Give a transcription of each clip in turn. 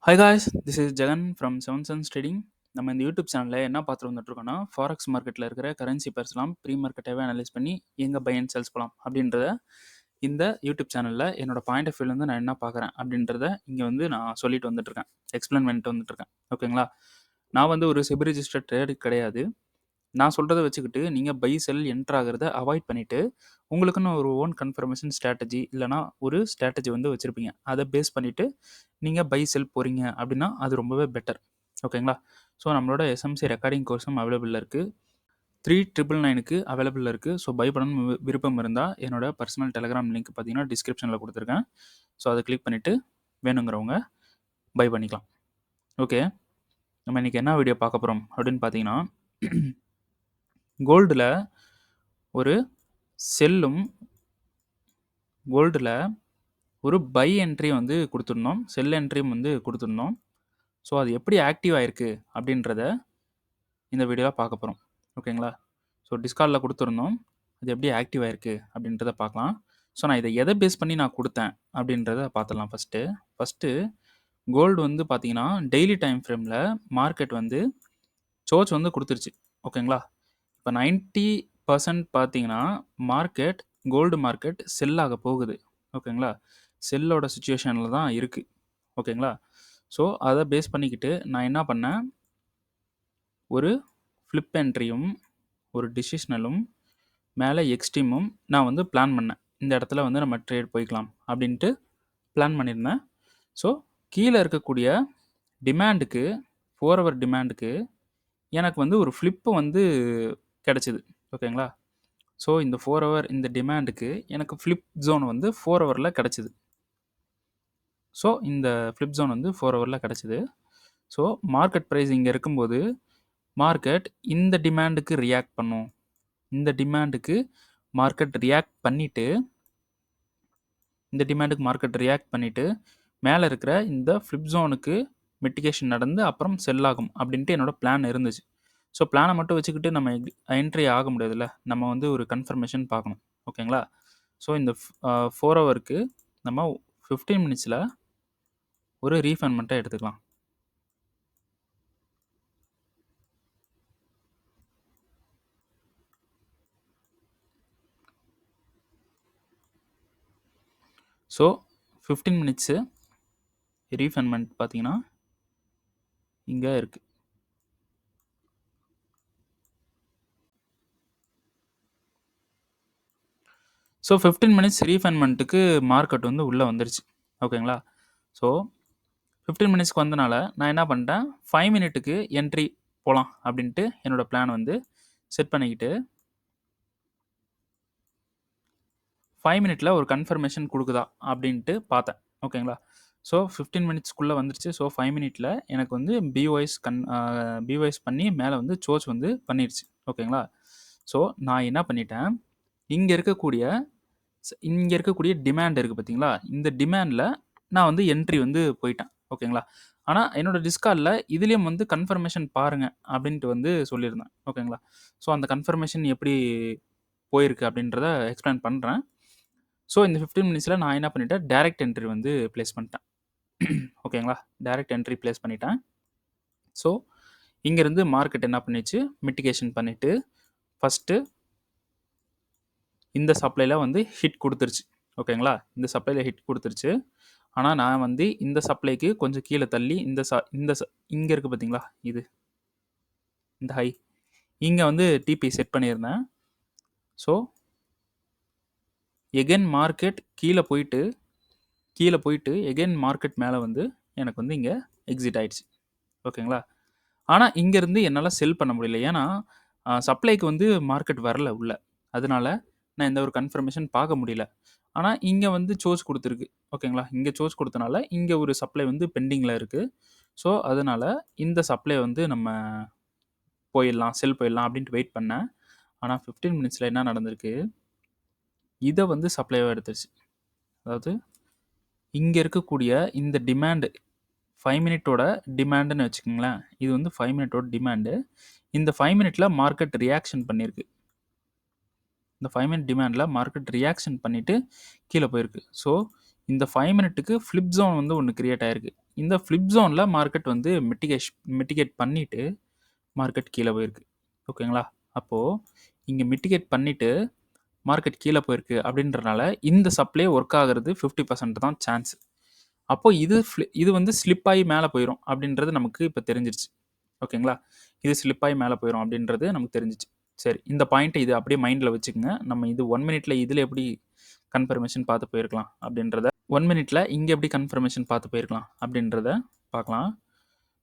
Hi guys, this is Jagan from seven sons trading. நம்ம இந்த YouTube சேனலில் என்ன பார்த்துட்டு வந்துட்டுருக்கோன்னா, ஃபாரெக்ஸ் மார்க்கெட்டில் இருக்கிற கரன்சி பேர்ஸ்லாம் ப்ரீ மார்க்கெட்டாகவே அனலைஸ் பண்ணி எங்கே பை அண்ட் செல்ஸ் போகலாம் அப்படின்றத இந்த யூடியூப் சேனலில் என்னோட பாயிண்ட் ஆஃப் வியூலேருந்து நான் என்ன பார்க்குறேன் அப்படின்றத இங்கே வந்து நான் சொல்லிட்டு வந்துட்டுருக்கேன், எக்ஸ்பிளைன் பண்ணிட்டு வந்துட்டுருக்கேன். ஓகேங்களா? நான் வந்து ஒரு செபி ரிஜிஸ்டர்ட் ட்ரேடு கிடையாது. நான் சொல்கிறத வச்சுக்கிட்டு நீங்கள் பை செல் என்ட்ரு ஆகிறத அவாய்ட் பண்ணிவிட்டு உங்களுக்குன்னு ஒரு ஓன் கன்ஃபர்மேஷன் ஸ்ட்ராட்டஜி இல்லைனா ஒரு ஸ்ட்ராட்டஜி வந்து வச்சுருப்பீங்க. அதை பேஸ் பண்ணிவிட்டு நீங்கள் பை செல் போகிறீங்க அப்படின்னா அது ரொம்பவே பெட்டர். ஓகேங்களா? ஸோ நம்மளோட எஸ்எம்சி ரெக்கார்டிங் கோர்ஸும் அவைலபிளில் இருக்குது. 3999க்கு அவைலபிளில் இருக்குது. ஸோ பை பண்ணணும் விருப்பம் இருந்தால் என்னோட பர்சனல் டெலகிராம் லிங்க் பார்த்தீங்கன்னா டிஸ்கிரிப்ஷனில் கொடுத்துருக்கேன். ஸோ அதை கிளிக் பண்ணிவிட்டு வேணுங்கிறவங்க பை பண்ணிக்கலாம். ஓகே, நம்ம இன்றைக்கி என்ன வீடியோ பார்க்க போகிறோம் அப்படின்னு பார்த்தீங்கன்னா, கோல்டில் ஒரு செல்லும் கோல்டில் ஒரு பை என்ட்ரி வந்து கொடுத்துருந்தோம், செல் என்ட்ரியும் வந்து கொடுத்துருந்தோம். ஸோ அது எப்படி ஆக்டிவ் ஆகிருக்கு அப்படின்றத இந்த வீடியோவில் பார்க்க போகிறோம். ஓகேங்களா? ஸோ டிஸ்கார்டில் கொடுத்துருந்தோம், அது எப்படி ஆக்டிவ் ஆகிருக்கு அப்படின்றத பார்க்கலாம். ஸோ நான் இதை எதை பேஸ் பண்ணி நான் கொடுத்தேன் அப்படின்றத பார்த்துடலாம். ஃபஸ்ட்டு கோல்டு வந்து பார்த்தீங்கன்னா டெய்லி டைம் ஃப்ரேமில் மார்க்கெட் வந்து சோர்ச் வந்து கொடுத்துருச்சு. ஓகேங்களா? இப்போ 90% பார்த்தீங்கன்னா மார்க்கெட் கோல்டு மார்க்கெட் செல் ஆக போகுது. ஓகேங்களா? செல்லோட சுச்சுவேஷனில் தான் இருக்குது. ஓகேங்களா? ஸோ அதை பேஸ் பண்ணிக்கிட்டு நான் என்ன பண்ணேன், ஒரு ஃப்ளிப் என்ட்ரியும் ஒரு டிசிஷனலும் மேலே எக்ஸ்ட்ரீமும் நான் வந்து பிளான் பண்ணேன். இந்த இடத்துல வந்து நம்ம ட்ரேட் போய்க்கலாம் அப்படின்ட்டு பிளான் பண்ணியிருந்தேன். ஸோ கீழே இருக்கக்கூடிய டிமாண்டுக்கு 4 ஹவர் டிமாண்டுக்கு எனக்கு வந்து ஒரு ஃப்ளிப்பு வந்து கிடச்சிது. ஓகேங்களா? ஸோ இந்த 4 ஹவர் இந்த டிமாண்டுக்கு எனக்கு ஃப்ளிப் ஜோன் வந்து 4 ஹவரில் கிடச்சிது. ஸோ இந்த ஃப்ளிப் ஜோன் வந்து 4 ஹவரில் கிடச்சிது. ஸோ மார்க்கெட் ப்ரைஸ் இங்கே இருக்கும்போது மார்க்கெட் இந்த டிமாண்டுக்கு ரியாக்ட் பண்ணும். இந்த டிமாண்டுக்கு மார்க்கெட் ரியாக்ட் பண்ணிவிட்டு மேலே இருக்கிற இந்த ஃப்ளிப் ஜோனுக்கு மிட்டிகேஷன் நடந்து அப்புறம் செல் ஆகும் அப்படின்ட்டு என்னோடய பிளான் இருந்துச்சு. ஸோ பிளானை மட்டும் வச்சுக்கிட்டு நம்ம என்ட்ரி ஆக முடியாதுல்ல, நம்ம வந்து ஒரு கன்ஃபர்மேஷன் பார்க்கணும். ஓகேங்களா? ஸோ இந்த 4 ஹவருக்கு நம்ம 15 மினிட்ஸில் ஒரு ரீஃபைன்மெண்ட்டை எடுத்துக்கலாம். ஸோ 15 மினிட்ஸு ரீஃபைன்மெண்ட் பார்த்தீங்கன்னா இங்கே இருக்குது. ஸோ 15 மினிட்ஸ் ரீஃபைன்மெண்ட்டுக்கு மார்க்கெட் வந்து உள்ளே வந்துருச்சு. ஓகேங்களா? ஸோ 15 மினிட்ஸ்க்கு வந்தனால நான் என்ன பண்ணிட்டேன், 5 மினிட்டுக்கு என்ட்ரி போகலாம் அப்படின்ட்டு என்னோடய பிளான் வந்து செட் பண்ணிக்கிட்டு 5 மினிட்டில் ஒரு கன்ஃபர்மேஷன் கொடுக்குதா அப்படின்ட்டு பார்த்தேன். ஓகேங்களா? ஸோ 15 மினிட்ஸ்க்குள்ளே வந்துருச்சு. ஸோ 5 மினிட்டில் எனக்கு வந்து பிவைஸ் பண்ணி மேலே வந்து சோர்ச் வந்து பண்ணிடுச்சு. ஓகேங்களா? ஸோ நான் என்ன பண்ணிட்டேன், இங்கே இருக்கக்கூடிய டிமாண்ட் இருக்குது பார்த்தீங்களா, இந்த டிமாண்டில் நான் வந்து என்ட்ரி வந்து போயிட்டேன். ஓகேங்களா? ஆனால் என்னோடய டிஸ்கார்டில் இதுலேயும் வந்து கன்ஃபர்மேஷன் பாருங்கள் அப்படின்ட்டு வந்து சொல்லியிருந்தேன். ஓகேங்களா? ஸோ அந்த கன்ஃபர்மேஷன் எப்படி போயிருக்கு அப்படின்றத எக்ஸ்பிளைன் பண்ணுறேன். ஸோ இந்த 15 மினிட்ஸில் நான் என்ன பண்ணிட்டேன், டைரக்ட் என்ட்ரி வந்து ப்ளேஸ் பண்ணிட்டேன். ஓகேங்களா? டைரக்ட் என்ட்ரி ப்ளேஸ் பண்ணிட்டேன். ஸோ இங்கேருந்து மார்க்கெட் என்ன பண்ணிச்சு, மிட்டிகேஷன் பண்ணிவிட்டு ஃபஸ்ட்டு இந்த சப்ளையில் வந்து ஹிட் கொடுத்துருச்சு. ஓகேங்களா? இந்த சப்ளையில் ஹிட் கொடுத்துருச்சு. ஆனால் நான் வந்து இந்த சப்ளைக்கு கொஞ்சம் கீழே தள்ளி இங்கே இருக்குது பார்த்தீங்களா, இந்த ஹை இங்கே வந்து டிபி செட் பண்ணியிருந்தேன். ஸோ எகெயின் மார்க்கெட் கீழே போயிட்டு எகெயின் மார்க்கெட் மேலே வந்து எனக்கு வந்து இங்கே எக்ஸிட் ஆகிடுச்சு. ஓகேங்களா? ஆனால் இங்கேருந்து என்னால் செல் பண்ண முடியல. ஏன்னா சப்ளைக்கு வந்து மார்க்கெட் வரல உள்ள, அதனால நான் எந்த ஒரு கன்ஃபர்மேஷன் பார்க்க முடியல. ஆனால் இங்கே வந்து சோர்ஸ் கொடுத்துருக்கு. ஓகேங்களா? இங்கே சோர்ஸ் கொடுத்தனால இங்கே ஒரு சப்ளை வந்து பெண்டிங்கில் இருக்குது. ஸோ அதனால் இந்த சப்ளை வந்து நம்ம செல் போயிடலாம் அப்படின்ட்டு வெயிட் பண்ணேன். ஆனால் 15 மினிட்ஸில் என்ன நடந்திருக்கு, இதை வந்து சப்ளைவாக எடுத்துருச்சு. அதாவது இங்கே இருக்கக்கூடிய இந்த டிமாண்டு 5 மினிட்டோட டிமாண்டுன்னு வச்சுக்கோங்களேன். இது வந்து 5 மினிட்டோட டிமாண்டு. இந்த 5 மினிட்டில் மார்க்கெட் ரியாக்ஷன் பண்ணியிருக்கு. இந்த 5 மினிட் டிமாண்டில் மார்க்கெட் ரியாக்ஷன் பண்ணிவிட்டு கீழே போயிருக்கு. ஸோ இந்த 5 மினிட்டுக்கு ஃப்ளிப் ஜோன் வந்து ஒன்று கிரியேட் ஆகிருக்கு. இந்த ஃப்ளிப் ஜோன்ல மார்க்கெட் வந்து மிட்டிகேட் பண்ணிட்டு மார்க்கெட் கீழ போயிருக்கு. ஓகேங்களா? அப்போ இங்க மிட்டிகேட் பண்ணிட்டு மார்க்கெட் கீழ போயிருக்கு அப்படின்றனால, இந்த சப்ளை ஒர்க் ஆகுறது 50% தான் சான்ஸ். அப்போ இது வந்து ஸ்லிப் ஆயி மேல போயிரும் அப்படின்றது நமக்கு இப்ப தெரிஞ்சிருச்சு. ஓகேங்களா? இது ஸ்லிப் ஆயி மேல போயிரும் அப்படின்றது நமக்கு தெரிஞ்சுச்சு. சரி, இந்த பாயிண்ட்ட இது அப்படியே மைண்ட்ல வச்சுக்கங்க. நம்ம இது 1 மினிட்ல இதுல எப்படி கன்ஃபர்மேஷன் பார்த்து போயிருக்கலாம் அப்படின்றத 1 மினிட்ல இங்க எப்படி கன்ஃபர்மேஷன் பார்த்து போயிருக்கலாம் அப்படின்றத பார்க்கலாம்.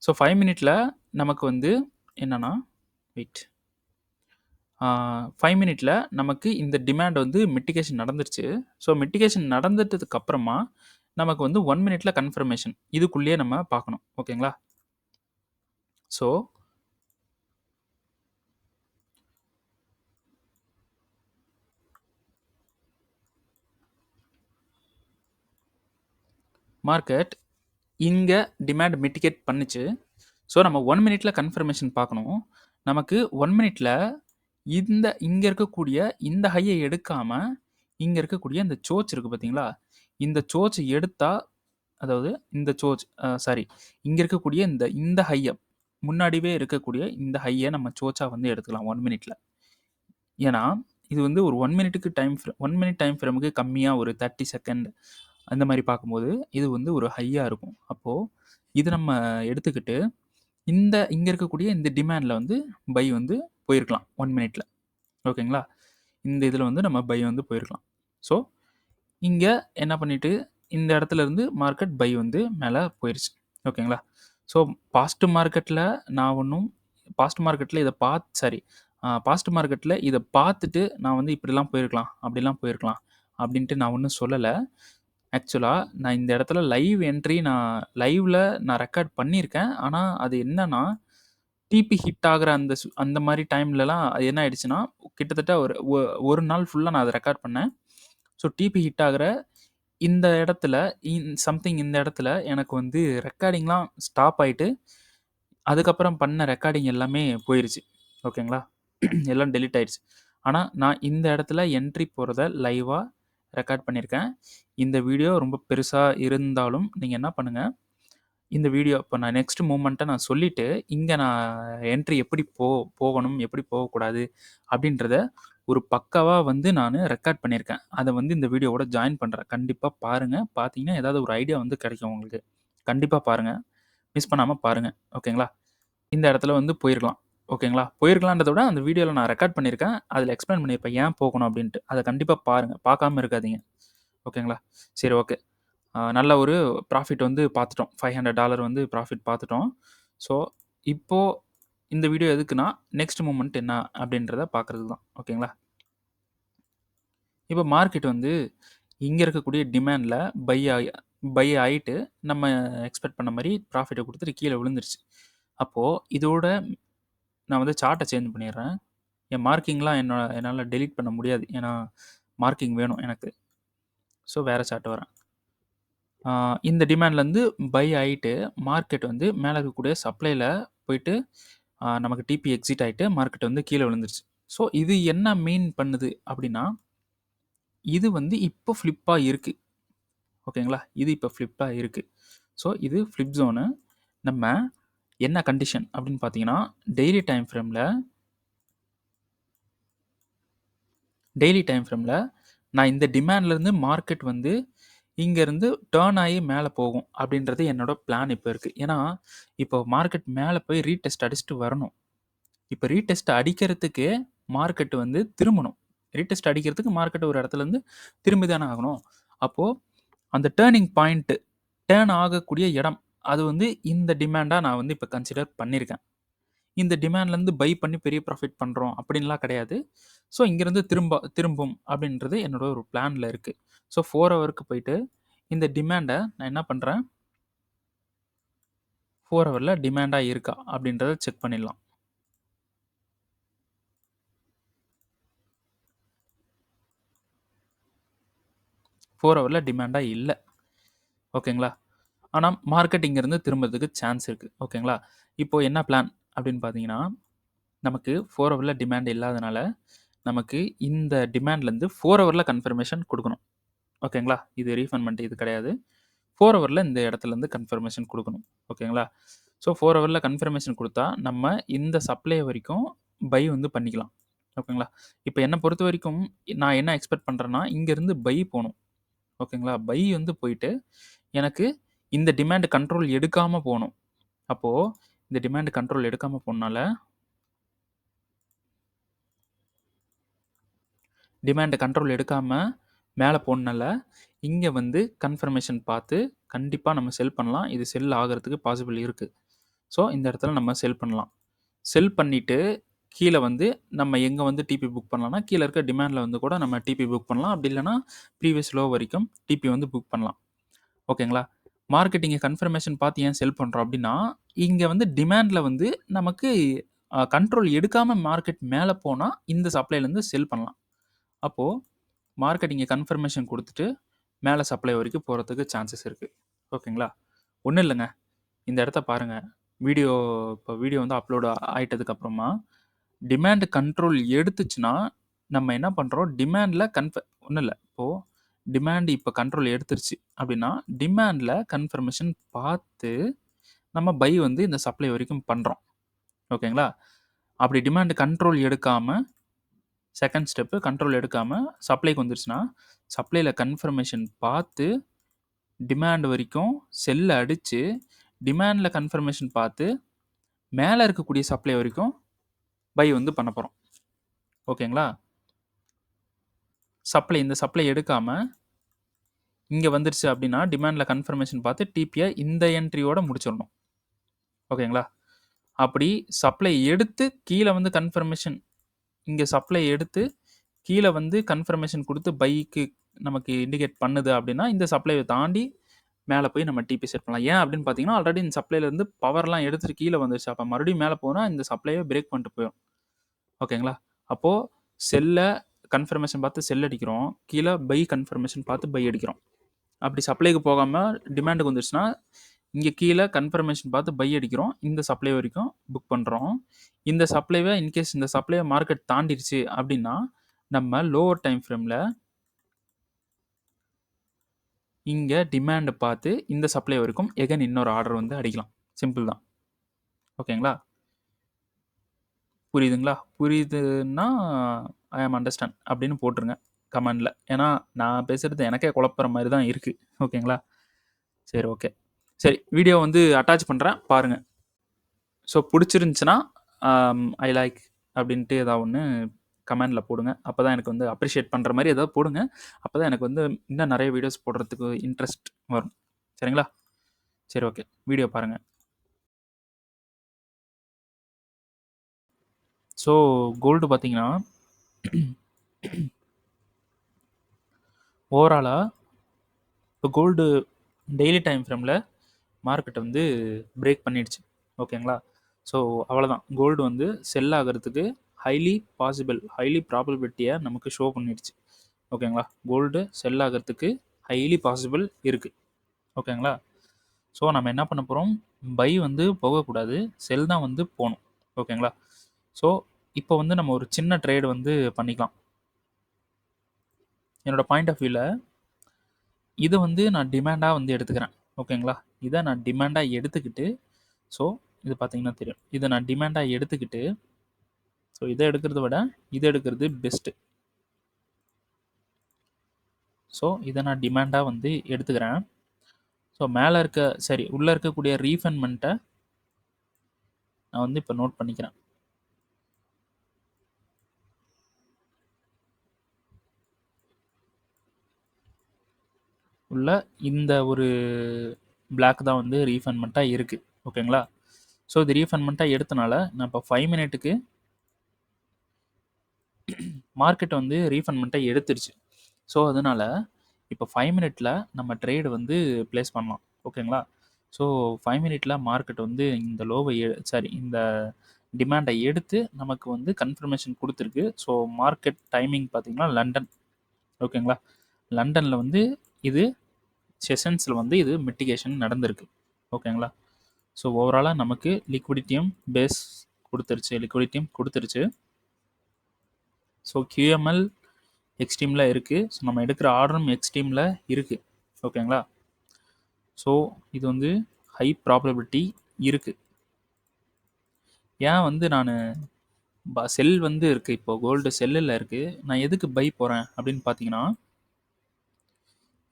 ஸோ 5 மினிட்ல நமக்கு வந்து என்னன்னா வெயிட் 5 மினிட்ல நமக்கு இந்த டிமாண்ட் வந்து மிட்டிகேஷன் நடந்துருச்சு. ஸோ மிட்டிகேஷன் நடந்துட்டதுக்கு அப்புறமா நமக்கு வந்து 1 மினிட்ல கன்ஃபர்மேஷன் இதுக்குள்ளேயே நம்ம பார்க்கணும். ஓகேங்களா? ஸோ மார்க்கெட் இங்க டிமாண்ட் மிட்டிகேட் பண்ணுச்சு. ஸோ நம்ம 1 மினிட்ல கன்ஃபர்மேஷன் பார்க்கணும். நமக்கு 1 மினிட்ல இங்க இருக்கக்கூடிய இந்த ஹையை எடுக்காம, இங்க இருக்கக்கூடிய இந்த சோச் இருக்கு பார்த்தீங்களா? இந்த சோச் எடுத்தா அதாவது இந்த சோச் சாரி இங்க இருக்கக்கூடிய இந்த ஹைய முன்னாடியே இருக்கக்கூடிய இந்த ஹைய நம்ம சோச்சா வந்து எடுத்துக்கலாம் 1 மினிட்ல. ஏன்னா, இது வந்து ஒரு 1 மினிட்டுக்கு 1 மினிட் டைம் ஃப்ரேமுக்கு கம்மியா ஒரு 30 செகண்ட் அந்த மாரி பார்க்கும்போது, இது வந்து ஒரு ஹையா இருக்கும். அப்போ இது நம்ம எடுத்துக்கிட்டு, இங்க இருக்கக்கூடிய இந்த டிமாண்ட்ல வந்து பை வந்து போயிருக்கலாம் 1 மினிட்ல. ஓகேங்களா? இந்த இதுல வந்து நம்ம பை வந்து போயிருக்கலாம். ஸோ, இங்க என்ன பண்ணிட்டு, இந்த இடத்துல இருந்து மார்க்கெட் பை வந்து மேல போயிருச்சு. ஓகேங்களா? ஸோ, பாஸ்ட் மார்க்கெட்ல நான் ஒண்ணும் பாஸ்ட் மார்க்கெட்ல இத சாரி பாஸ்ட் மார்க்கெட்ல இத பார்த்துட்டு நான் வந்து இப்படிலாம் போயிருக்கலாம், அப்படிலாம் போயிருக்கலாம் அப்படின்ட்டு நான் ஒண்ணும் சொல்லல. ஆக்சுவலா நான் இந்த இடத்துல லைவ் என்ட்ரி லைவ்ல நான் ரெக்கார்ட் பண்ணியிருக்கேன். ஆனா, அது என்னன்னா, டிபி ஹிட் ஆகுற அந்த மாரி டைம்லலாம் அது என்ன ஆயிடுச்சுன்னா, கிட்டத்தட்ட ஒரு நாள் ஃபுல்லா நான் அத ரெக்கார்ட் பண்ணேன். ஸோ, டிபி ஹிட் ஆகுற இந்த இடத்துல சம்திங் இந்த இடத்துல எனக்கு வந்து ரெக்கார்டிங்லாம் ஸ்டாப் ஆயிட்டு, அதுக்கப்புறம் பண்ண ரெக்கார்டிங் எல்லாமே போயிருச்சு. ஓகேங்களா? எல்லாம் டெலீட் ஆயிடுச்சு. ஆனா, நான் இந்த இடத்துல என்ட்ரி போறத லைவா ரெக்கார்ட் பண்ணியிருக்கேன். இந்த வீடியோ ரொம்ப பெருசா இருந்தாலும், நீங்க என்ன பண்ணுங்க, இந்த வீடியோ இப்ப நான் நெக்ஸ்ட் மூவ்மெண்ட்ட நான் சொல்லிட்டு, இங்க நான் என்ட்ரி எப்படி போகணும், எப்படி போகக்கூடாது அப்படின்றத ஒரு பக்காவா வந்து நானு ரெக்கார்ட் பண்ணியிருக்கேன். அத வந்து இந்த வீடியோவோட ஜாயின் பண்றேன். கண்டிப்பா பாருங்க. பார்த்தீங்கன்னா, ஏதாவது ஒரு ஐடியா வந்து கிடைக்கும் உங்களுக்கு. கண்டிப்பா பாருங்க. மிஸ் பண்ணாம பாருங்க. ஓகேங்களா? இந்த இடத்துல வந்து போயிருக்கலாம். ஓகேங்களா? போயிருக்கலான்றத விட அந்த வீடியோல நான் ரெக்கார்ட் பண்ணியிருக்கேன். அதில எக்ஸ்பிளைன் பண்ணியிருப்பேன். ஏன் போகணும் அப்படின்ட்டு. அத கண்டிப்பா பாருங்க. பார்க்காம இருக்காதீங்க. ஓகேங்களா? சரி ஓகே. நல்ல ஒரு ப்ராஃபிட் வந்து பார்த்துட்டோம். $500 வந்து ப்ராஃபிட் பார்த்துட்டோம். ஸோ, இப்போ இந்த வீடியோ எதுக்குன்னா, நெக்ஸ்ட் மூவ்மெண்ட் என்ன அப்படின்றத பார்க்கறதுக்கு தான். ஓகேங்களா? இப்போ மார்க்கெட் வந்து இங்க இருக்கக்கூடிய டிமாண்ட்ல பை ஆயிட்டு நம்ம எக்ஸ்பெக்ட் பண்ண மாரி ப்ராஃபிட்ட குடுத்துட்டு கீழ விழுந்துருச்சு. அப்போ இதோட நான் வந்து சார்ட்ட சேஞ்ச் பண்ணிடுறேன். என் மார்க்கிங்லாம் என்னால டெலீட் பண்ண முடியாது. ஏன்னா, மார்க்கிங் வேணும் எனக்கு. ஸோ, வேற சார்ட் வரேன். இந்த டிமாண்ட்லேருந்து பை ஆயிட்டு, மார்க்கெட் வந்து மேல இருக்கக்கூடிய சப்ளைல போயிட்டு நமக்கு டிபி எக்ஸிட் ஆயிட்டு, மார்க்கெட் வந்து கீழ விழுந்துருச்சு. ஸோ, இது என்ன மீன் பண்ணுது அப்படின்னா, இது வந்து இப்போ ஃப்ளிப்பா இருக்கு. ஓகேங்களா? இது இப்போ ஃப்ளிப்பா இருக்கு. ஸோ, இது ஃப்ளிப் ஜோனு. நம்ம என்ன கண்டிஷன் அப்படின்னு பார்த்தீங்கன்னா, டெய்லி டைம் ஃப்ரேம்ல நான் இந்த டிமாண்ட்லேருந்து மார்க்கெட் வந்து இங்கேருந்து டர்ன் ஆகி மேலே போகும் அப்படின்றது என்னோட பிளான் இப்போ இருக்குது. ஏன்னா, இப்போ மார்க்கெட் மேலே போய் ரீடெஸ்ட் அடிச்சுட்டு வரணும். இப்போ ரீடெஸ்ட் அடிக்கிறதுக்கு மார்க்கெட் வந்து திரும்பணும். ரீடெஸ்ட் அடிக்கிறதுக்கு மார்க்கெட் ஒரு இடத்துலேருந்து திரும்பி தானே ஆகணும். அப்போது அந்த டேர்னிங் பாயிண்ட் டேர்ன் ஆகக்கூடிய இடம் அது வந்து இந்த டிமாண்டாக நான் வந்து இப்போ கன்சிடர் பண்ணியிருக்கேன். இந்த டிமாண்ட்லேருந்து பை பண்ணி பெரிய ப்ராஃபிட் பண்ணுறோம் அப்படின்லாம் கிடையாது. ஸோ இங்கேருந்து திரும்பும் அப்படின்றது என்னோட ஒரு பிளானில் இருக்குது. ஸோ 4 ஹவருக்கு போயிட்டு இந்த டிமாண்டை நான் என்ன பண்ணுறேன், 4 ஹவரில் டிமாண்டாக இருக்கா அப்படின்றத செக் பண்ணிடலாம். ஃபோர் ஹவரில் டிமாண்டாக இல்லை. ஓகேங்களா? ஆனால் மார்க்கெட் இங்கேருந்து திரும்புறதுக்கு சான்ஸ் இருக்குது. ஓகேங்களா? இப்போது என்ன பிளான் அப்படின்னு பார்த்தீங்கன்னா, நமக்கு 4 ஹவரில் டிமாண்ட் இல்லாதனால நமக்கு இந்த டிமாண்ட்லேருந்து 4 ஹவரில் கன்ஃபர்மேஷன் கொடுக்கணும். ஓகேங்களா? இது ரீஃபண்ட் இது கிடையாது. 4 ஹவரில் இந்த இடத்துலேருந்து கன்ஃபர்மேஷன் கொடுக்கணும். ஓகேங்களா? ஸோ 4 ஹவரில் கன்ஃபர்மேஷன் கொடுத்தா நம்ம இந்த சப்ளை வரைக்கும் பை வந்து பண்ணிக்கலாம். ஓகேங்களா? இப்போ என்னை பொறுத்த வரைக்கும் நான் என்ன எக்ஸ்பெக்ட் பண்ணுறேன்னா, இங்கேருந்து பை போகணும். ஓகேங்களா? பை வந்து போயிட்டு எனக்கு இந்த டிமாண்ட் கண்ட்ரோல் எடுக்காமல் போகணும். அப்போது இந்த டிமாண்ட் கண்ட்ரோல் எடுக்காமல் போனால டிமாண்ட் கண்ட்ரோல் எடுக்காமல் மேலே போனால இங்கே வந்து கன்ஃபர்மேஷன் பார்த்து கண்டிப்பாக நம்ம செல் பண்ணலாம். இது செல் ஆகிறதுக்கு பாசிபிள் இருக்குது. ஸோ இந்த இடத்துல நம்ம செல் பண்ணலாம். செல் பண்ணிவிட்டு கீழே வந்து நம்ம எங்கே வந்து டிபி புக் பண்ணலாம்னா கீழே இருக்க டிமாண்டில் வந்து கூட நம்ம டிபி புக் பண்ணலாம். அப்படி இல்லைனா ப்ரீவியஸ் லோ வரைக்கும் டிபி வந்து புக் பண்ணலாம். ஓகேங்களா? மார்க்கெட்டிங்கை கன்ஃபர்மேஷன் பார்த்து ஏன் செல் பண்ணுறோம் அப்படின்னா, இங்கே வந்து டிமாண்டில் வந்து நமக்கு கண்ட்ரோல் எடுக்காமல் மார்க்கெட் மேலே போனால் இந்த சப்ளைலேருந்து செல் பண்ணலாம். அப்போது மார்க்கெட்டிங்கை கன்ஃபர்மேஷன் கொடுத்துட்டு மேலே சப்ளை வரைக்கும் போகிறதுக்கு சான்சஸ் இருக்குது. ஓகேங்களா? ஒன்றும் இல்லைங்க. இந்த இடத்த பாருங்கள். இப்போ வீடியோ வந்து அப்லோட் ஆகிட்டதுக்கப்புறமா டிமாண்ட் கண்ட்ரோல் எடுத்துச்சுன்னா நம்ம என்ன பண்ணுறோம், டிமாண்டில் ஒன்றும் இல்லை. இப்போது டிமாண்ட் இப்போ கண்ட்ரோல் எடுத்துருச்சு அப்படின்னா டிமாண்டில் கன்ஃபர்மேஷன் பார்த்து நம்ம பை வந்து இந்த சப்ளை வரைக்கும் பண்ணுறோம். ஓகேங்களா? அப்படி டிமாண்ட் கண்ட்ரோல் எடுக்காமல் செகண்ட் ஸ்டெப்பு கண்ட்ரோல் எடுக்காமல் சப்ளைக்கு வந்துருச்சுன்னா சப்ளையில் கன்ஃபர்மேஷன் பார்த்து டிமாண்ட் வரைக்கும் செல்லை அடித்து டிமாண்டில் கன்ஃபர்மேஷன் பார்த்து மேலே இருக்கக்கூடிய சப்ளை வரைக்கும் பை வந்து பண்ண போகிறோம். ஓகேங்களா? இந்த சப்ளை எடுக்காமல் இங்கே வந்துருச்சு அப்படின்னா டிமாண்டில் கன்ஃபர்மேஷன் பார்த்து டிபியை இந்த என்ட்ரியோட முடிச்சிடணும். ஓகேங்களா? அப்படி சப்ளை எடுத்து கீழே வந்து கன்ஃபர்மேஷன் இங்கே சப்ளை எடுத்து கீழே வந்து கன்ஃபர்மேஷன் கொடுத்து பைக்கு நமக்கு இண்டிகேட் பண்ணுது அப்படின்னா இந்த சப்ளையை தாண்டி மேலே போய் நம்ம டிபி செட் பண்ணலாம். ஏன் அப்படின்னு பார்த்தீங்கன்னா ஆல்ரெடி இந்த சப்ளைலேருந்து பவர்லாம் எடுத்துகிட்டு கீழே வந்துருச்சு. அப்போ மறுபடியும் மேலே போனால் இந்த சப்ளையை பிரேக் பண்ணிட்டு போயிடும். ஓகேங்களா? அப்போது செல்லை கன்ஃபர்மேஷன் பார்த்து செல் அடிக்கிறோம், கீழே பை கன்ஃபர்மேஷன் பார்த்து பை அடிக்கிறோம். அப்படி சப்ளைக்கு போகாமல் டிமாண்டுக்கு வந்துருச்சுன்னா இங்கே கீழே கன்ஃபர்மேஷன் பார்த்து பை அடிக்கிறோம், இந்த சப்ளை வரைக்கும் புக் பண்ணுறோம். இந்த சப்ளைவை இன்கேஸ் இந்த சப்ளைவை மார்க்கெட் தாண்டிடுச்சு அப்படின்னா நம்ம லோவர் டைம் ஃப்ரேமில் இங்கே டிமாண்டை பார்த்து இந்த சப்ளை வரைக்கும் எகன் இன்னொரு ஆர்டர் வந்து அடிக்கலாம். சிம்பிள் தான். ஓகேங்களா? புரியுதுங்களா? புரியுதுன்னா ஐ ஆம் அண்டர்ஸ்டாண்ட் அப்படின்னு போட்டுருங்க கமெண்டில். ஏன்னா நான் பேசுகிறது எனக்கே குழப்புற மாதிரி தான் இருக்குது. ஓகேங்களா? சரி, ஓகே. சரி, வீடியோ வந்து அட்டாச் பண்ணுறேன் பாருங்கள். ஸோ பிடிச்சிருந்துச்சுன்னா ஐ லைக் அப்படின்ட்டு ஏதாவது ஒன்று கமெண்டில் போடுங்க. அப்போ தான் எனக்கு வந்து அப்ரிஷியேட் பண்ணுற மாதிரி ஏதாவது போடுங்க. அப்போ தான் எனக்கு வந்து இன்னும் நிறைய வீடியோஸ் போடுறதுக்கு இன்ட்ரெஸ்ட் வரும். சரிங்களா? சரி, ஓகே. வீடியோ பாருங்கள். ஸோ கோல்டு பார்த்தீங்கன்னா ஓவராலாக இப்போ கோல்டு டெய்லி டைம் ஃப்ரேமில் மார்க்கெட்டை வந்து பிரேக் பண்ணிடுச்சு. ஓகேங்களா? ஸோ அவ்வளோதான். கோல்டு வந்து செல் ஆகிறதுக்கு ஹைலி ப்ராபபிலிட்டியை நமக்கு ஷோ பண்ணிடுச்சு. ஓகேங்களா? கோல்டு செல் ஆகிறதுக்கு ஹைலி பாசிபிள் இருக்குது. ஓகேங்களா? ஸோ நம்ம என்ன பண்ண போகிறோம், பை வந்து போகக்கூடாது, செல் தான் வந்து போகணும். ஓகேங்களா? ஸோ இப்போ வந்து நம்ம ஒரு சின்ன ட்ரேடு வந்து பண்ணிக்கலாம். என்னோட பாயிண்ட் ஆஃப் வியூவில் இதை வந்து நான் டிமாண்டாக வந்து எடுத்துக்கிறேன். ஓகேங்களா? இதை நான் டிமாண்டாக எடுத்துக்கிட்டு ஸோ இது பார்த்தீங்கன்னா தெரியும். இதை நான் டிமாண்டாக எடுத்துக்கிட்டு ஸோ இதை எடுக்கிறத விட இதை எடுக்கிறது பெஸ்ட்டு. ஸோ இதை நான் டிமாண்டாக வந்து எடுத்துக்கிறேன். ஸோ மேலே உள்ளே இருக்கக்கூடிய ரீஃபண்ட்மெண்ட்டை நான் வந்து இப்போ நோட் பண்ணிக்கிறேன். உள்ள இந்த ஒரு பிளாக் தான் வந்து ரீஃபண்ட்மெண்ட்டாக இருக்குது. ஓகேங்களா? ஸோ இது ரீஃபண்ட்மெண்ட்டாக எடுத்தனால நான் இப்போ 5 மினிட்டுக்கு மார்க்கெட் வந்து ரீஃபண்ட்மெண்ட்டை எடுத்துருச்சு. ஸோ அதனால் இப்போ 5 மினிட்டில் நம்ம ட்ரேடு வந்து ப்ளேஸ் பண்ணலாம். ஓகேங்களா? ஸோ 5 மினிட்டில் மார்க்கெட் வந்து இந்த இந்த டிமாண்டை எடுத்து நமக்கு வந்து கன்ஃபர்மேஷன் கொடுத்துருக்கு. ஸோ மார்க்கெட் டைமிங் பார்த்திங்கன்னா லண்டன். ஓகேங்களா? லண்டனில் வந்து இது செஷன்ஸில் வந்து இது மிட்டிகேஷன் நடந்திருக்கு. ஓகேங்களா? ஸோ ஓவராலாக நமக்கு லிக்விடிட்டியும் கொடுத்துருச்சு. ஸோ QML எக்ஸ்ட்ரீமில் இருக்குது. ஸோ நம்ம எடுக்கிற ஆர்டரும் எக்ஸ்ட்ரீமில் இருக்குது. ஓகேங்களா? ஸோ இது வந்து ஹை ப்ராபபிலிட்டி இருக்குது. ஏன் வந்து நான் செல் வந்து இருக்குது, இப்போ கோல்டு செல்லில் இருக்குது, நான் எதுக்கு பை போகிறேன் அப்படின்னு பார்த்தீங்கன்னா,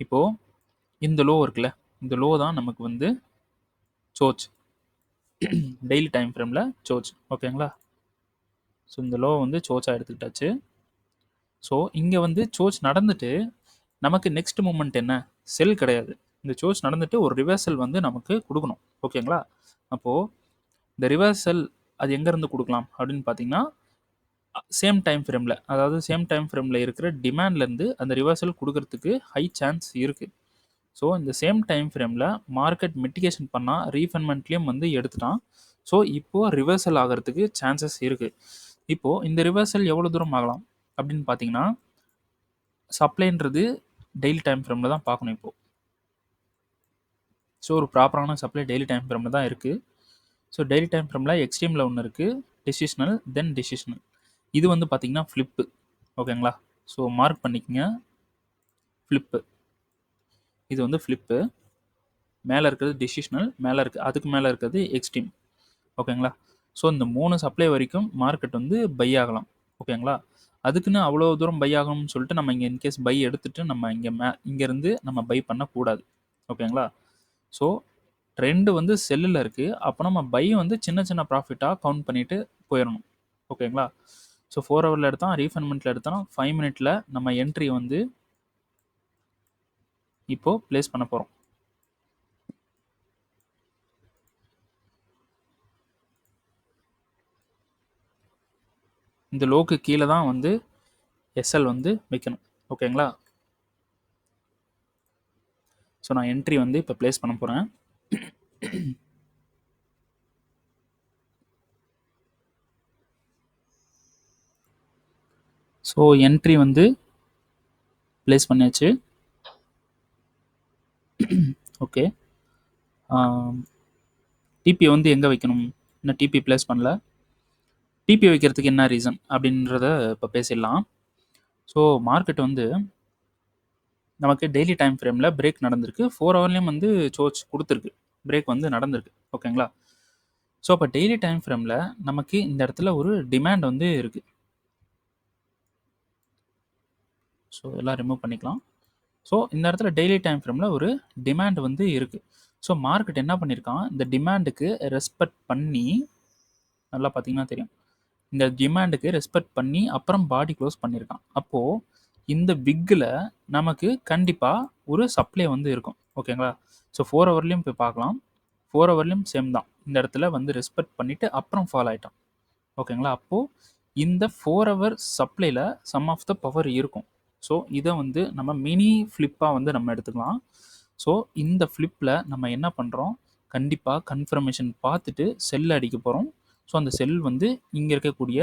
இப்போது இந்த லோ இருக்குல்ல, இந்த லோ தான் நமக்கு வந்து சோச் டெய்லி டைம் ஃப்ரேமில் சோச். ஓகேங்களா? ஸோ இந்த லோ வந்து சோச்சாக எடுத்துக்கிட்டாச்சு. ஸோ இங்கே வந்து சோச் நடந்துட்டு நமக்கு நெக்ஸ்ட் மூமெண்ட் என்ன? செல் கிடையாது. இந்த சோச் நடந்துட்டு ஒரு ரிவர்சல் வந்து நமக்கு கொடுக்கணும். ஓகேங்களா? அப்போது இந்த ரிவர்சல் அது எங்கேருந்து கொடுக்கலாம் அப்படின்னு பார்த்தீங்கன்னா, சேம் டைம் ஃப்ரேமில், அதாவது சேம் டைம் ஃப்ரேமில் இருக்கிற டிமாண்ட்லேருந்து அந்த ரிவர்சல் கொடுக்கறதுக்கு ஹை சான்ஸ் இருக்குது. ஸோ இந்த சேம் டைம் ஃப்ரேமில் மார்க்கெட் மிட்டிகேஷன் பண்ணால் ரீஃபண்ட்மெண்ட்லேயும் வந்து எடுத்துட்டான். ஸோ இப்போது ரிவர்சல் ஆகிறதுக்கு சான்சஸ் இருக்குது. இப்போது இந்த ரிவர்சல் எவ்வளோ தூரம் ஆகலாம் அப்படின்னு பார்த்தீங்கன்னா, சப்ளைன்றது டெய்லி டைம் ஃப்ரேமில் தான் பார்க்கணும் இப்போது. ஸோ ஒரு ப்ராப்பரான சப்ளை டெய்லி டைம் ஃப்ரேமில் தான் இருக்குது. ஸோ டெய்லி டைம் ஃப்ரேமில் எக்ஸ்ட்ரீமில் ஒன்று இருக்குது, டெசிஷனல், தென் டெசிஷனல். இது வந்து பார்த்தீங்கன்னா ஃப்ளிப்பு. ஓகேங்களா? ஸோ மார்க் பண்ணிக்கங்க, ஃப்ளிப்பு. இது வந்து ஃப்ளிப்பு. மேலே இருக்கிறது டெசிஷனல், மேலே அதுக்கு மேலே இருக்கிறது எக்ஸ்ட்ரீம். ஓகேங்களா? ஸோ இந்த 3 சப்ளை வரைக்கும் மார்க்கெட் வந்து பை ஆகலாம். ஓகேங்களா? அதுக்குன்னு அவ்வளோ தூரம் பை ஆகணும்னு சொல்லிட்டு நம்ம இங்கே இன்கேஸ் பை எடுத்துட்டு நம்ம இங்கேருந்து நம்ம பை பண்ணக்கூடாது. ஓகேங்களா? ஸோ ட்ரெண்டு வந்து செல்லில் இருக்குது. அப்போ நம்ம பை வந்து சின்ன சின்ன ப்ராஃபிட்டாக கவுண்ட் பண்ணிவிட்டு போயிடணும். ஓகேங்களா? ஸோ 4 ஹவரில் எடுத்தால், ரீஃபண்ட்மெண்ட்டில் எடுத்தால் 5 மினிட்ல நம்ம என்ட்ரி வந்து இப்போது ப்ளேஸ் பண்ண போகிறோம். இந்த லோக்கு கீழே தான் வந்து எஸ்எல் வந்து வைக்கணும். ஓகேங்களா? ஸோ நான் என்ட்ரி வந்து இப்போ ப்ளேஸ் பண்ண போகிறேன். ஸோ என்ட்ரி வந்து ப்ளேஸ் பண்ணியாச்சு. ஓகே. டிபி வந்து எங்கே வைக்கணும்? இன்னும் டிபி ப்ளேஸ் பண்ணல. டிபி வைக்கிறதுக்கு என்ன ரீசன் அப்படின்றத இப்போ பேசிடலாம். ஸோ மார்க்கெட் வந்து நமக்கு டெய்லி டைம் ஃப்ரேமில் பிரேக் நடந்திருக்கு. 4 ஹவர்லேயும் வந்து சோச் கொடுத்துருக்கு, பிரேக் வந்து நடந்திருக்கு. ஓகேங்களா? ஸோ அப்போ டெய்லி டைம் ஃப்ரேமில் நமக்கு இந்த இடத்துல ஒரு டிமாண்ட் வந்து இருக்குது. ஸோ எல்லாம் ரிமூவ் பண்ணிக்கலாம். ஸோ இந்த இடத்துல டெய்லி டைம் ஃப்ரேமில் ஒரு டிமாண்ட் வந்து இருக்குது. ஸோ மார்க்கெட் என்ன பண்ணியிருக்கான், இந்த டிமாண்டுக்கு ரெஸ்பெக்ட் பண்ணி, நல்லா பார்த்தீங்கன்னா தெரியும், இந்த டிமாண்டுக்கு ரெஸ்பெக்ட் பண்ணி அப்புறம் பாடி க்ளோஸ் பண்ணியிருக்கான். அப்போது இந்த விக்கில் நமக்கு கண்டிப்பாக ஒரு சப்ளை வந்து இருக்கும். ஓகேங்களா? ஸோ 4 ஹவர்லேயும் போய் பார்க்கலாம். 4 ஹவர்லேயும் சேம் தான். இந்த இடத்துல வந்து ரெஸ்பெக்ட் பண்ணிவிட்டு அப்புறம் ஃபால் ஆகிட்டான். ஓகேங்களா? அப்போது இந்த 4 ஹவர் சப்ளையில் சம் ஆஃப் த பவர் இருக்கும். ஸோ இதை வந்து நம்ம மினி ஃப்ளிப்பாக வந்து நம்ம எடுத்துக்கலாம். ஸோ இந்த ஃப்ளிப்பில் நம்ம என்ன பண்ணுறோம், கண்டிப்பாக கன்ஃபர்மேஷன் பார்த்துட்டு செல் அடிக்க போகிறோம். ஸோ அந்த செல் வந்து இங்கே இருக்கக்கூடிய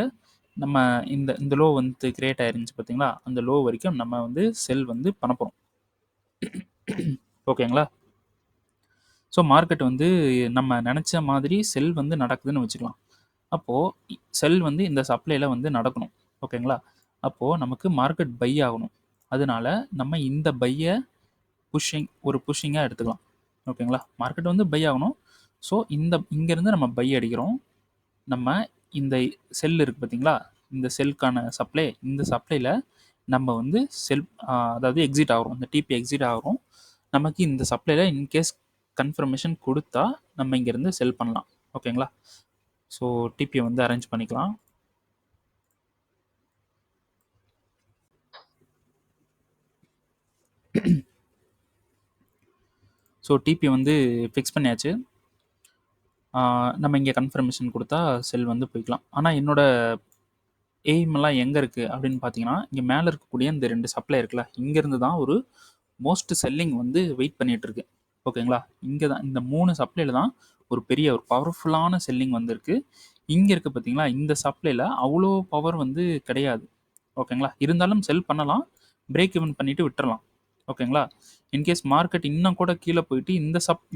நம்ம இந்த இந்த லோ வந்து கிரியேட் ஆயிருந்துச்சு பார்த்தீங்களா, அந்த லோ வரைக்கும் நம்ம வந்து செல் வந்து பண்ண போகிறோம். ஓகேங்களா? ஸோ மார்க்கெட் வந்து நம்ம நினச்ச மாதிரி செல் வந்து நடக்குதுன்னு வச்சுக்கலாம். அப்போது செல் வந்து இந்த சப்ளையில் வந்து நடக்கணும். ஓகேங்களா? அப்போது நமக்கு மார்க்கெட் பை ஆகணும். அதனால நம்ம இந்த பையை ஒரு புஷ்ஷிங்காக எடுத்துக்கலாம். ஓகேங்களா? மார்க்கெட் வந்து பை ஆகணும். ஸோ இங்கேருந்து நம்ம பை அடிக்கிறோம். நம்ம இந்த செல் இருக்குது பார்த்தீங்களா, இந்த செல்லுக்கான சப்ளை, இந்த சப்ளையில் நம்ம வந்து அதாவது எக்ஸிட் ஆகிறோம். இந்த டிபி எக்ஸிட் ஆகிறோம். நமக்கு இந்த சப்ளையில் இன்கேஸ் கன்ஃபர்மேஷன் கொடுத்தா நம்ம இங்கேருந்து செல் பண்ணலாம். ஓகேங்களா? ஸோ டிபியை வந்து அரேஞ்ச் பண்ணிக்கலாம். ஸோ டிபி வந்து ஃபிக்ஸ் பண்ணியாச்சு. நம்ம இங்கே கன்ஃபர்மேஷன் கொடுத்தா செல் வந்து போய்க்கலாம். ஆனால் என்னோட எய்மெல்லாம் எங்கே இருக்குது அப்படின்னு பார்த்தீங்கன்னா, இங்கே மேலே இருக்கக்கூடிய இந்த 2 சப்ளை இருக்குல்ல, இங்கேருந்து தான் ஒரு மோஸ்ட் செல்லிங் வந்து வெயிட் பண்ணிகிட்ருக்கு. ஓகேங்களா? இங்கே தான் இந்த 3 சப்ளையில் தான் ஒரு பெரிய ஒரு பவர்ஃபுல்லான செல்லிங் வந்திருக்கு. இங்கே இருக்குது பார்த்தீங்களா, இந்த சப்ளையில் அவ்வளோ பவர் வந்து கிடையாது. ஓகேங்களா? இருந்தாலும் செல் பண்ணலாம், பிரேக் ஈவன் பண்ணிவிட்டு விட்டுறலாம். ஓகேங்களா? இன்கேஸ் மார்க்கெட் இன்னும் கூட கீழே போயிட்டு